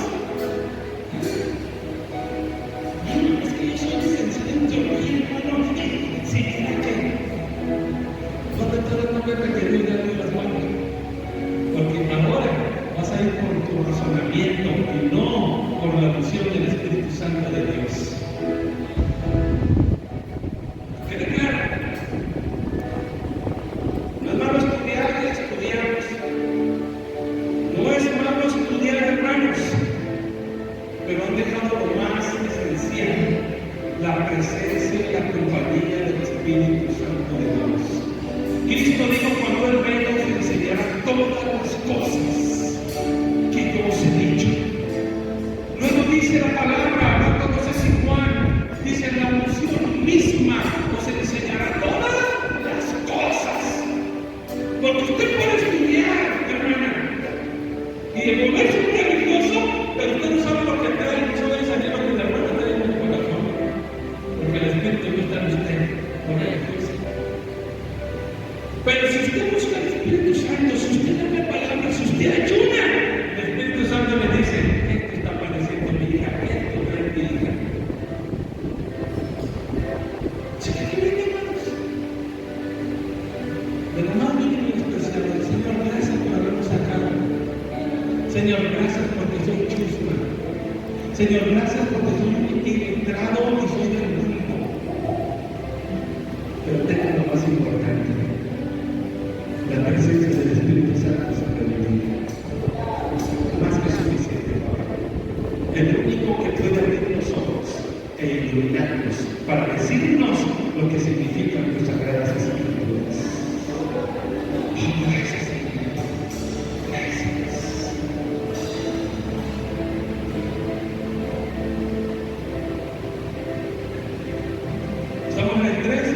Es que yo soy sencillo, hermano, sí, que no te requerir darle las manos, porque ahora vas a ir por tu razonamiento y no por la unción del Espíritu Santo de Dios. ¿Quede claro? No es malo estudiar, ya estudiamos. No es malo estudiar, hermanos, pero han dejado lo más esencial, la presencia y la compañía del Espíritu Santo de Dios. Cristo dijo, cuando Él venga os enseñará todas las cosas que yo os he dicho. Luego dice la palabra, Marcos 12 y Juan, dice la unción misma os enseñará todas las cosas. Porque usted puede estudiar, hermana, y volverse un religioso, pero usted no sabe lo que está diciendo el Señor, que la hermana está en el corazón, porque el Espíritu no está en usted, por religioso. Pero si usted busca el Espíritu Santo, si usted lee la palabra, si usted ayuna, el Espíritu Santo le dice, esto está padeciendo mi hija, esto es mi hija. ¿Se qué bien, hermanos? De lo más mínimo y especial, Señor, gracias por habernos sacado. Señor, gracias porque soy chusma. Señor, gracias porque soy iletrado y soy del mundo. Pero tengo lo más importante. La presencia del Espíritu Santo sobre mi vida. Más que suficiente. El único que puede abrir los ojos e iluminarnos para decirnos lo que significan tus sagradas escrituras. Oh, gracias, Señor. Gracias. Estamos en el 13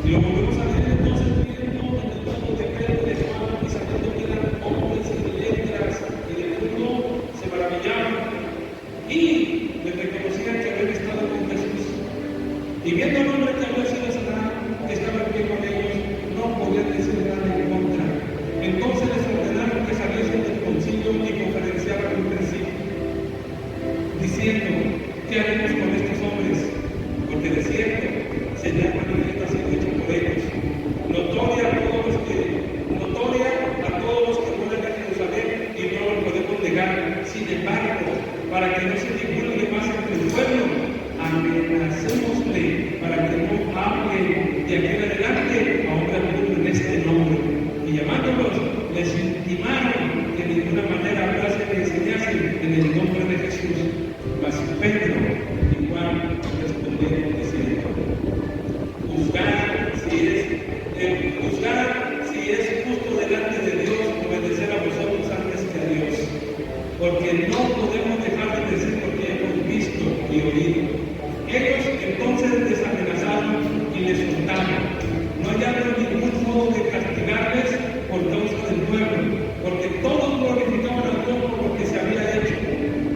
y lo volvemos a leer entonces viendo en el nuevo decreto de Juan y sabiendo que eran hombres y de letras y de mundo se maravillaban y le reconocían que habían estado con Jesús. Y viendo al hombre que había sido sanado, que estaba en pie con ellos, no podían decir nada en contra. Entonces les ordenaron que saliesen del concilio y conferenciaran entre sí, diciendo: ¿qué haremos con estos hombres? Porque de cierto, señal manifiesta ha sido hecho por ellos, notoria a todos los que mueren en Jerusalén, y no lo podemos negar. Sin embargo, para que no se divulgue más entre el pueblo, amenacémosle para que no hable de aquí en adelante a hombre alguno en este nombre. Y llamándolos, les intimaron que de ninguna manera hablasen ni enseñasen en el nombre de Jesús. Mas Pedro y Juan respondieron diciendo: juzgar si es justo delante de Dios obedecer a vosotros antes que a Dios, porque no podemos dejar de decir lo que hemos visto y oído. Ellos entonces les amenazaron y les soltaron. No hallaron ningún modo de castigarles por causa del pueblo, porque todos glorificaban a Dios por lo que se había hecho,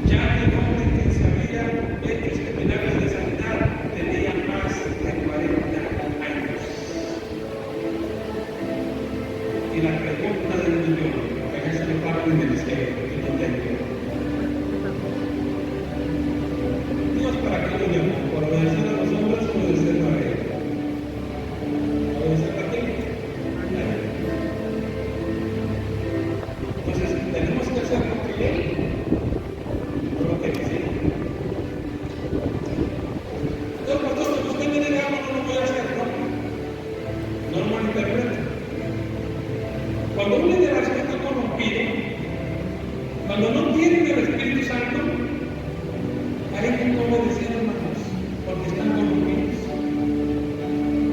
ya que el hombre que se había hecho este milagro de sanidad tenía más de 40 años. Y la pregunta del millón, que es el parte del cielo, y no dentro. Dios, ¿para qué lo llamó? ¿Por obedecer a los hombres o obedecer a Él? ¿Obedecer a quién? A Él. Entonces, tenemos que hacer lo que Él, no lo que dice. Entonces, pastor, si usted me diga algo, no lo voy a hacer, ¿no? No lo malinterprete. Cuando un liderazgo está corrompido, cuando no tienen el Espíritu Santo, hay que obedecer, hermanos, porque están corrompidos.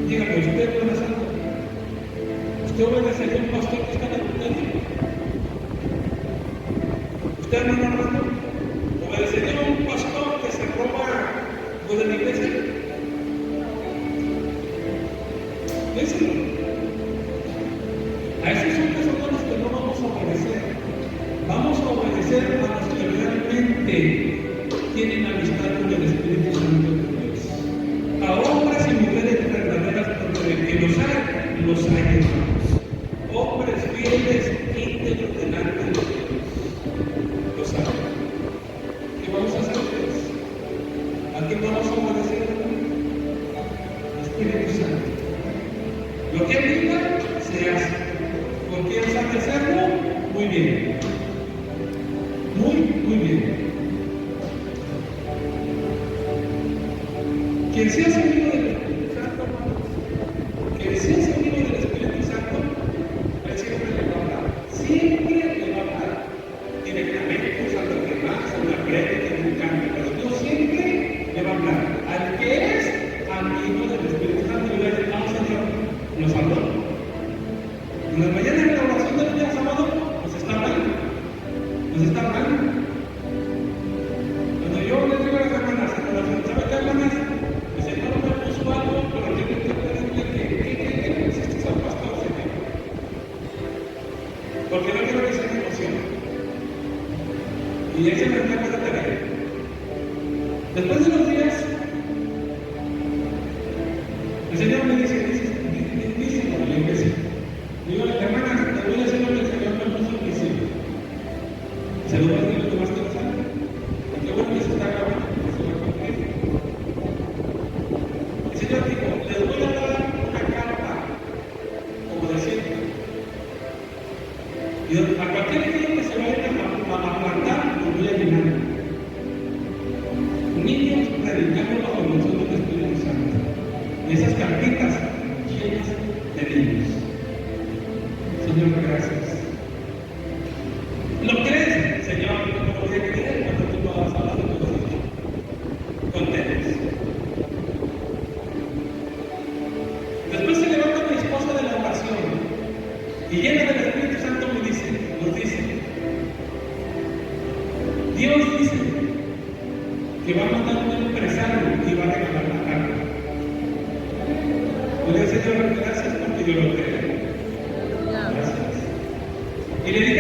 Dígame, ¿usted no es santo? ¿Usted obedecería a un pastor que está en el adulterio? ¿Usted no es hermano? ¿Obedecería a un pastor que se roba lo de la iglesia? Díselo. A esos hombres son a los que no vamos a obedecer. Vamos a obedecer a los que realmente tienen amistad con el Espíritu Santo de Dios. A hombres y mujeres verdaderas, porque los hay, hermanos. Hombres fieles, íntegros delante de Dios. Los hay. ¿Qué vamos a hacer, pues? ¿A quién vamos a obedecer? Espíritu Santo. Lo que Él diga, se hace. Porque Él sabe hacerlo muy bien. Muy bien. Quien sea seguido del Espíritu Santo, quien sea seguido del Espíritu Santo, Él siempre le va a hablar. Siempre le va a hablar. Directamente, usando el más, en la prédica, en un cambio. Pero Dios siempre le va a hablar. Al que es amigo del Espíritu Santo, le va a decir: no, Señor, nos habló. En las mañanas de la oración del día sábado, nos está hablando. Cuando yo les digo a las hermanas, ¿sabe qué, hermanas? El Señor me puso algo, pero yo tengo que decirle que le pusiste al pastor, Señor. Porque no quiero que se me emocione. Y ese me está con la tarea. Después de unos días, el Señor me dice, como yo empecé. Digo, hermanas, te voy a decir lo que el Señor me puso al principio. Se lo voy a decir lo que más quiero saber. Y qué bueno que se está grabando, porque se lo contigo. El Señor dijo: les voy a dar una carta, como decirte. Y a cualquier niño que se vaya a plantar, lo voy a llenar. Niños predicando bajo el consuelo del Espíritu Santo. Y esas cartitas llenas de niños. Señor, gracias. ¿Lo crees? Señor, yo no lo voy a creer cuando tú lo vas a hablar.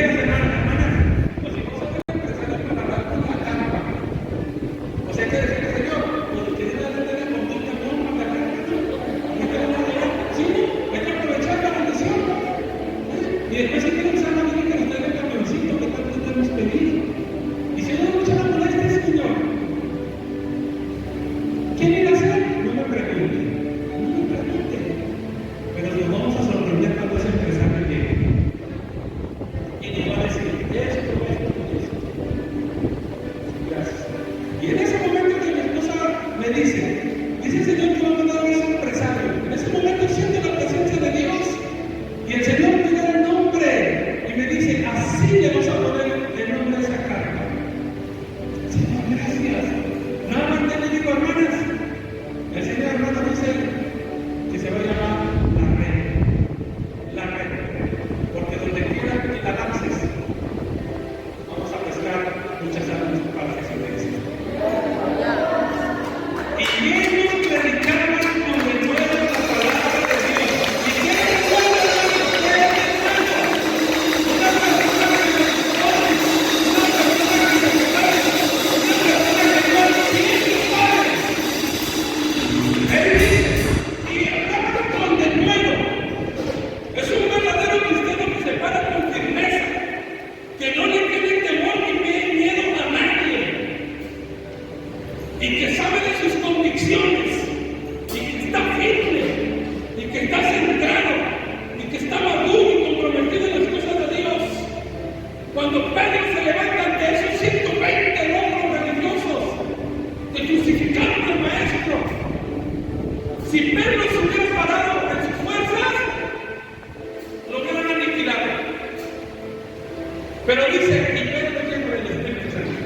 quieras, hermana, pues si no sabes empezar a parar con la carpa, o sea, hay que decirle, Señor, pues que debe de tener conducta con la carpa, y que no sí, hay que aprovechar la bendición, y después hay que usar la vida que nos traiga el camioncito que tanto te hemos pedido. Y si no mucha la molestia, Señor, ¿quién irá a hacer? No me pregunte, pero nos vamos a sorprender cuando ese empresario llegue. Y nos va a decir, esto. Gracias. Y en ese momento que mi esposa me dice el Señor que va a mandar a ese empresario. En ese momento siento la presencia de Dios. Y el Señor me da el nombre. Y me dice, así le vas a poner el nombre a esa carta. Señor, gracias. Nuevamente le digo, hermanas, el Señor, hermana, dice que se va a llamar la red, porque donde quiera que la lances, vamos a pescar muchas almas para Jesucristo. Y ellos predicaban con el nuevo la palabra de Dios. ¿Y qué recuerdan ustedes, hermanos? Una persona que se expone, una persona que se prepara, una persona que no tiene padres. Él dice, y hablaban con de nuevo. Es un verdadero cristiano que se para con firmeza, que no le tiene temor ni miedo a nadie, y que sabe de sus convicciones, y que está firme, y que está centrado, y que está maduro y comprometido en las cosas de Dios. Cuando Pedro se levanta ante esos 120 logros religiosos que crucificaron al Maestro, si Pedro se hubiera parado en sus fuerzas, lo hubieran aniquilado. Pero dice, y Pedro lleno del Espíritu Santo.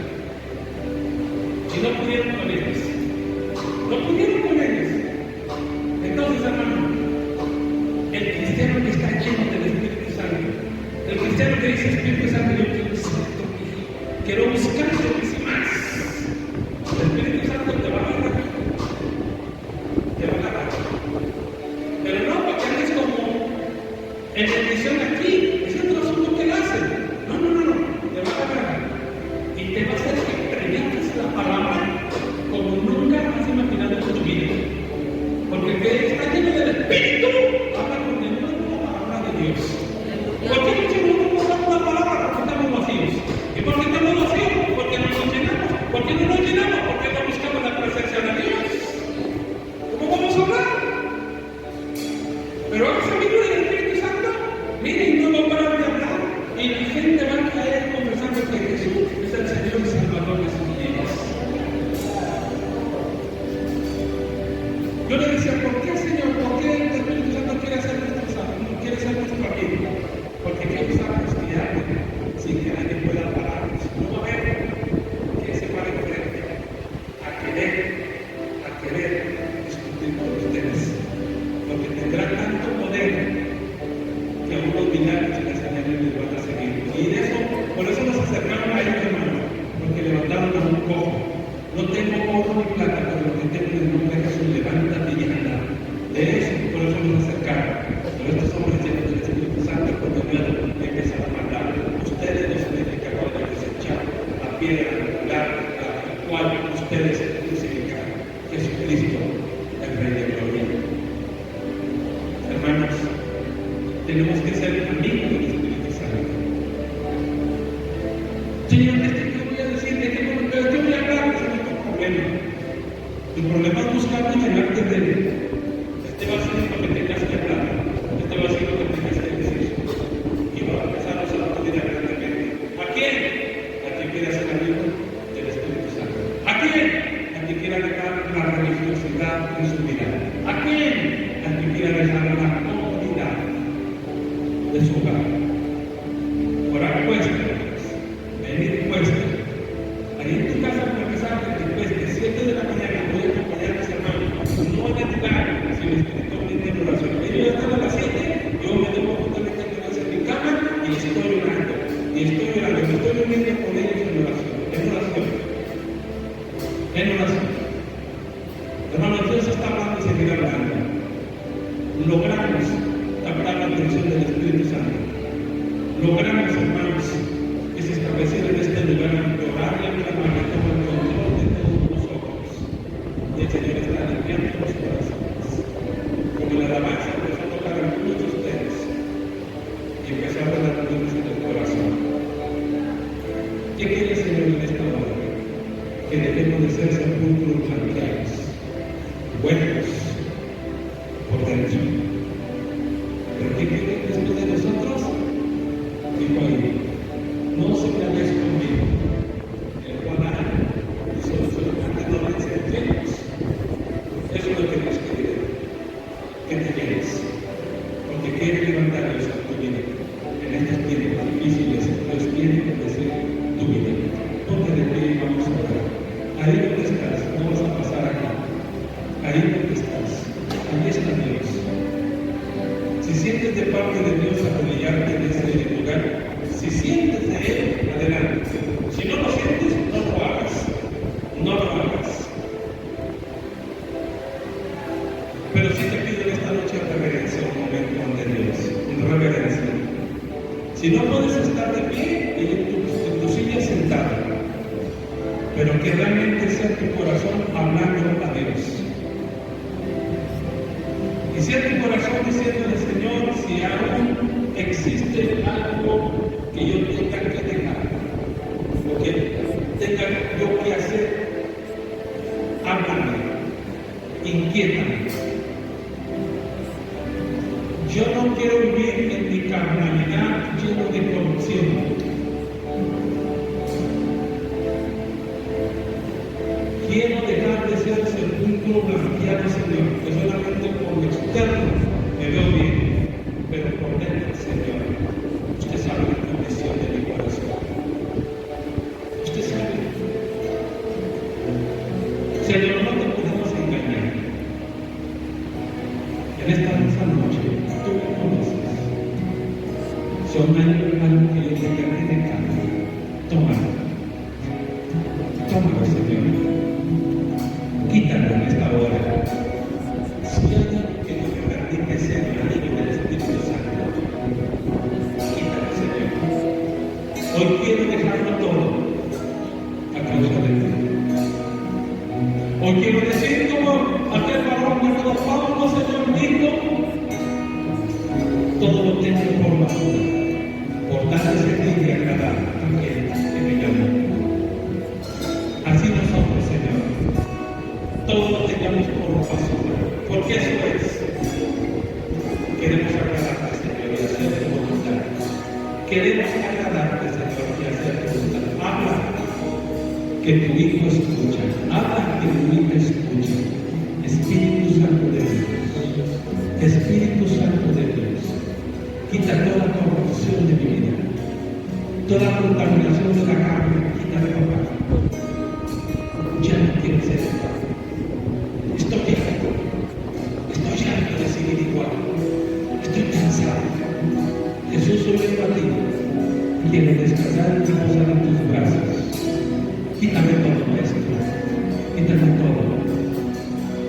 Y no pudieron con ellos. Entonces, hermano, el cristiano que está lleno del Espíritu Santo, el cristiano que dice, Espíritu Santo, yo quiero ser tu, quiero buscarte más. El Espíritu Santo te va a agarrar. Pero no porque andes como en bendición aquí, es otro asunto que él hace. No, te va a agarrar. Y te va a hacer que prediques la palabra como nunca has imaginado en tu vida. Porque el que está lleno del Espíritu habla con el nuevo palabra de Dios. ¿Por qué muchos no pasamos la palabra? Porque estamos vacíos. ¿Y por qué estamos vacíos? Porque no nos llenamos. ¿Por qué no nos llenamos? Porque no buscamos la presencia de Dios. ¿Cómo vamos a hablar? Pero ese amigo del Espíritu Santo, miren, no va a parar de hablar. Y la gente va a caer confesando que Jesús es el Señor y Salvador de sus vidas. Yo le decía, ¿por qué, Señor? ¿Por qué el Espíritu Santo quiere ser nuestro amigo? Porque quiere usarnos guiarnos sin que nadie pueda pararnos. No va a haber que se pare frente a querer discutir con ustedes. Porque tendrá tanto poder que a unos milagros y las señales les van a seguir. Y de eso, por eso nos acercaron a ellos, hermanos, porque levantaron a un cojo. No tengo oro ni plata, pero lo que tengo en el nombre de Jesús, levántate y anda. De eso, por eso nos acercaron. Pero estos hombres llenos del Espíritu Santo, cuando Dios empezaron a mandar, ustedes no se tienen que acabar de desechar la piedra angular a la cual ustedes crucificaron. Jesucristo, el Rey de Gloria. Hermanos, tenemos que ser amigos del Espíritu Santo. Señor, ¿qué voy a decir? ¿Pero qué voy a hablar? Ese no es tu problema. Tu problema es buscar y llenarte de él. Este va a ser lo que tengas que hablar. Este va a ser lo que tengas que decir. Y va a empezar a usar tu vida grandemente. ¿A quién? A quien quiera ser amigo del Espíritu Santo. ¿A quién? A quien quiera dejar la religiosidad en su vida. ¿A quién? A quien quiera dejar la comodidad de su hogar. Orar cuesta, venir cuesta. Ahí en tu casa, por empezar, que te cueste 7 de la mañana, voy a acompañar a mis hermanos. No van a llegar sin espiritualmente en oración. Ellos ya están a las 7, yo me debo justamente en mi cama y estoy orando. Me estoy uniendo con ellos en oración. Hermanos, Dios está hablando y seguirá hablando. Logramos captar la atención del Espíritu Santo. Logramos, hermanos, ¿Qué quiere el Señor en esta hora? Que debemos de ser sepulcros blanqueados, buenos por dentro. ¿Pero qué quiere después de nosotros? Dijo ahí, no se me habéis conmigo, el cual hará, y solo solamente no van a ser llenos. Eso es lo que Dios quiere, que te llenes, porque quiere levantar Dios a tu vida. En estos tiempos difíciles, Dios quiere bendecir tu vida. Ponte de pie y vamos a orar. Ahí donde estás, no vas a pasar acá. Ahí donde estás, ahí está Dios. Si sientes de parte de Dios arrodillarte en este lugar, si sientes de Él, adelante. Si no lo sientes, no lo hagas. No lo hagas. Pero sí te pido en esta noche reverencia, un momento ante Dios. En reverencia. Si no puedes estar de pie en tu silla sentada, pero que realmente sea tu corazón hablando a Dios. Y sea tu corazón diciéndole, Señor, si aún existe algo que yo tenga que dejar, o que tenga yo que hacer, háblame, inquiétame. Yo no quiero vivir en mi carnalidad lleno de corrupción. Quiero dejar de ser sepulcro blanqueado, Señor, que solamente por lo externo me veo bien, pero por dentro, Señor, usted sabe la condición de mi corazón. Usted sabe. Señor, no te podemos engañar. En esta noche, tú me conoces. Son algo que yo te querré dejar. Tómalo. Tómalo, Señor. Quítalo en esta hora. Si hay algo que no me permite ser amigo del Espíritu Santo, quítalo, Señor. Hoy quiero dejarlo todo a causa de ti. Hoy quiero decir como aquel varón llamado Pablo, Señor, dijo, todo lo tengo por basura, por darle sentir y agradar a aquel que me llamó. Así nosotros, Señor, todo lo tengamos por basura, porque eso es. Queremos agradarte, Señor, y hacer tu voluntad. Queremos agradarte, Señor, y hacer tu voluntad. Habla, que tu Hijo escucha. Habla, que tu Hijo escucha. Espíritu Santo de Dios. Espíritu Santo de Dios. Quita toda corrupción de mi vida. Toda contaminación de la carne. Quítale, papá. Ya no quiero ser igual. Estoy harto de seguir igual. Estoy cansado. Jesús, hoy vengo a ti. Quiero descansar y posar en tus brazos. Quítame todo, Maestro. Quítame todo.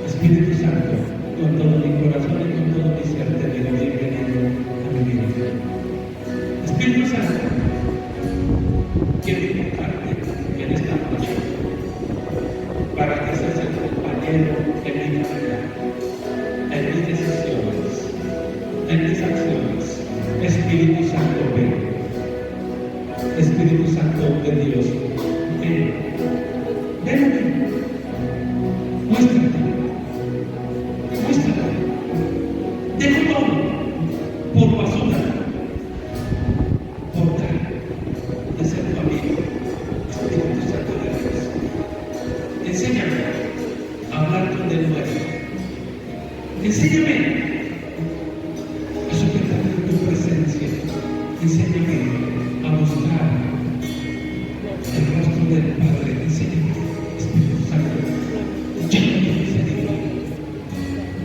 Espíritu Santo, con todo mi corazón y con todo mi ser te digo bienvenido a mi vida. Espíritu Santo, quiero invitarte en esta noche para que seas el compañero en mi vida, en mis decisiones, en mis acciones. Espíritu Santo, ven. Espíritu Santo de Dios, ven. Ven aquí. Muéstrate. Muéstrate. Deja todo por basura, por tal de ser tu amigo. Espíritu Santo de Dios, enséñame a hablar con el nuevo. Enséñame a sujetarme en tu presencia. Enséñame a buscar el rostro del Padre. Enséñame, Espíritu Santo. Lléname de misericordia.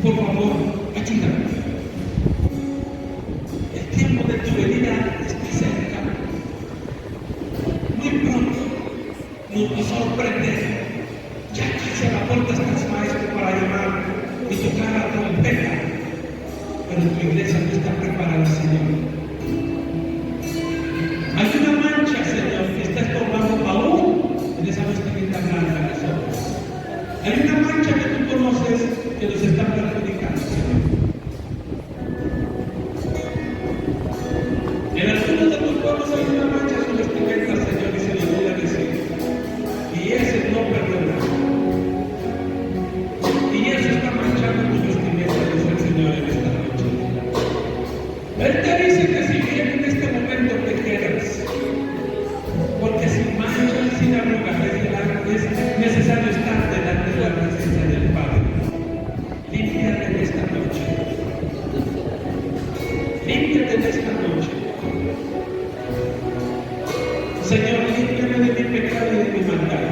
Por favor, ayúdame. El tiempo de tu venida está cerca. Muy pronto nos sorprende. Ya casi a la puerta estás, Maestro, para llamar y tocar la trompeta. Pero tu iglesia no está preparada, Señor. Hay una mancha, Señor, que está estorbando aún en esa vestimenta blanca de nosotros. Hay una mancha que tú conoces que nos está perjudicando, Señor. En algunos de tus pueblos hay una mancha en su vestimenta, Señor, y se le olvida Señor, límpiame de mi pecado y de mi maldad.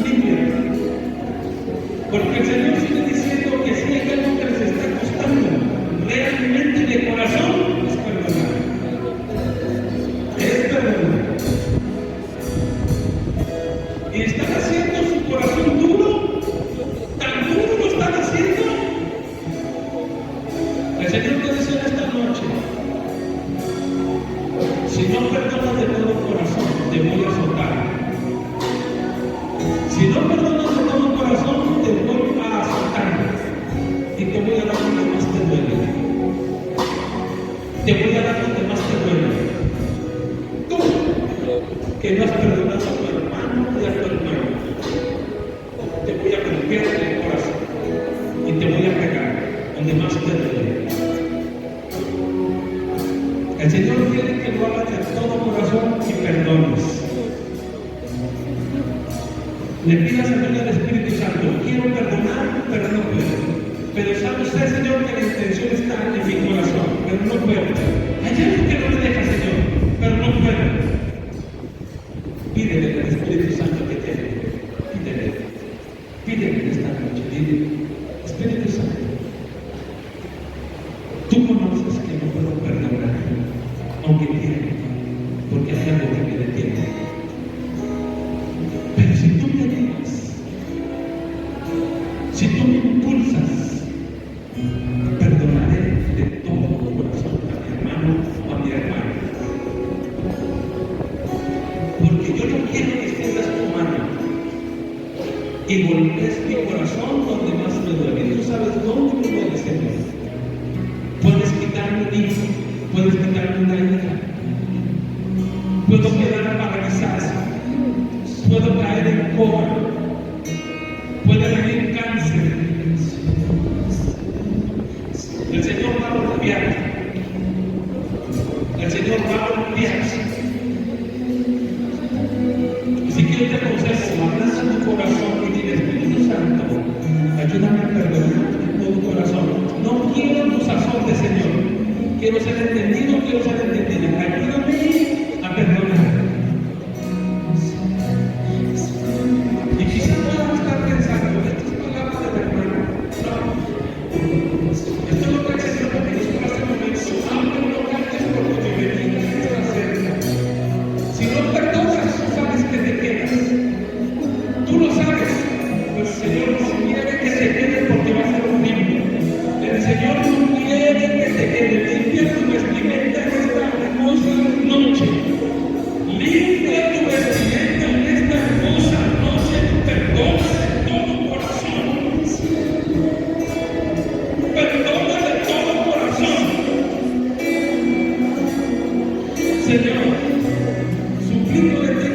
Límpiame. Porque el Señor sigue diciendo que si hay algo que les está costando realmente de corazón, es perdonar. Es perdonar. Y están haciendo su corazón duro, tan duro lo están haciendo. El Señor te dice en esta noche, si no perdonas de todo corazón, te voy a azotar. Si no perdonas de todo corazón, te voy a azotar. Y te voy a dar lo que más te duele. Te voy a dar lo que más te duele. Tú, que no has perdonado a tu hermano y a tu hermano, te voy a golpear en el corazón y te voy a pegar donde más te duele. El Señor quiere que lo hagas de todo corazón y perdones. Le pidas a Dios al Espíritu Santo, quiero perdonar, pero no puedo. Pero sabe usted, Señor, que la intención está en mi corazón, pero no puedo. Hay algo que no me deja, Señor, pero no puedo. Pídele al Espíritu Santo que te ayude. Pídele. Pídele esta noche. Dile, Espíritu Santo, tú conoces que no puedo perdonar, aunque quiera, porque hay algo que me detiene. Pero si tú me ayudas, si tú me impulsas, perdonaré de todo corazón a mi hermano o a mi hermana. Porque yo no quiero que extiendas tu mano y golpees mi corazón donde más me duele. Tú sabes dónde me duele, Señor. Puedes quitarme un hijo, puedes quitarme una hija, puedo quedar paralizado, puedo caer en coma, puede venir cáncer. El Señor va a golpear. El Señor va a golpear. Así que yo te aconsejo, abraza tu corazón y dile, Espíritu Santo, ayúdame a perdonar de todo corazón. No quiero tus azotes, Señor. Quiero ser entendido, quiero ser entendida. Ayúdame a perdonar. Y quizás puedan estar pensando, esto es palabra del hermano. No. Esto es lo que el Señor me dijo hace un momento. Aunque no cantes porque mi venida está cerca. Si no perdonas, sabes que te quedas. Tú lo sabes, pues el Señor no quiere que te quedes porque va a ser horrible. El Señor no quiere que te quedes. Limpia tu vestimenta en esta hermosa noche. Limpia tu vestimenta en esta hermosa noche. Perdona de todo corazón. Perdona de todo corazón. Señor, suplico de ti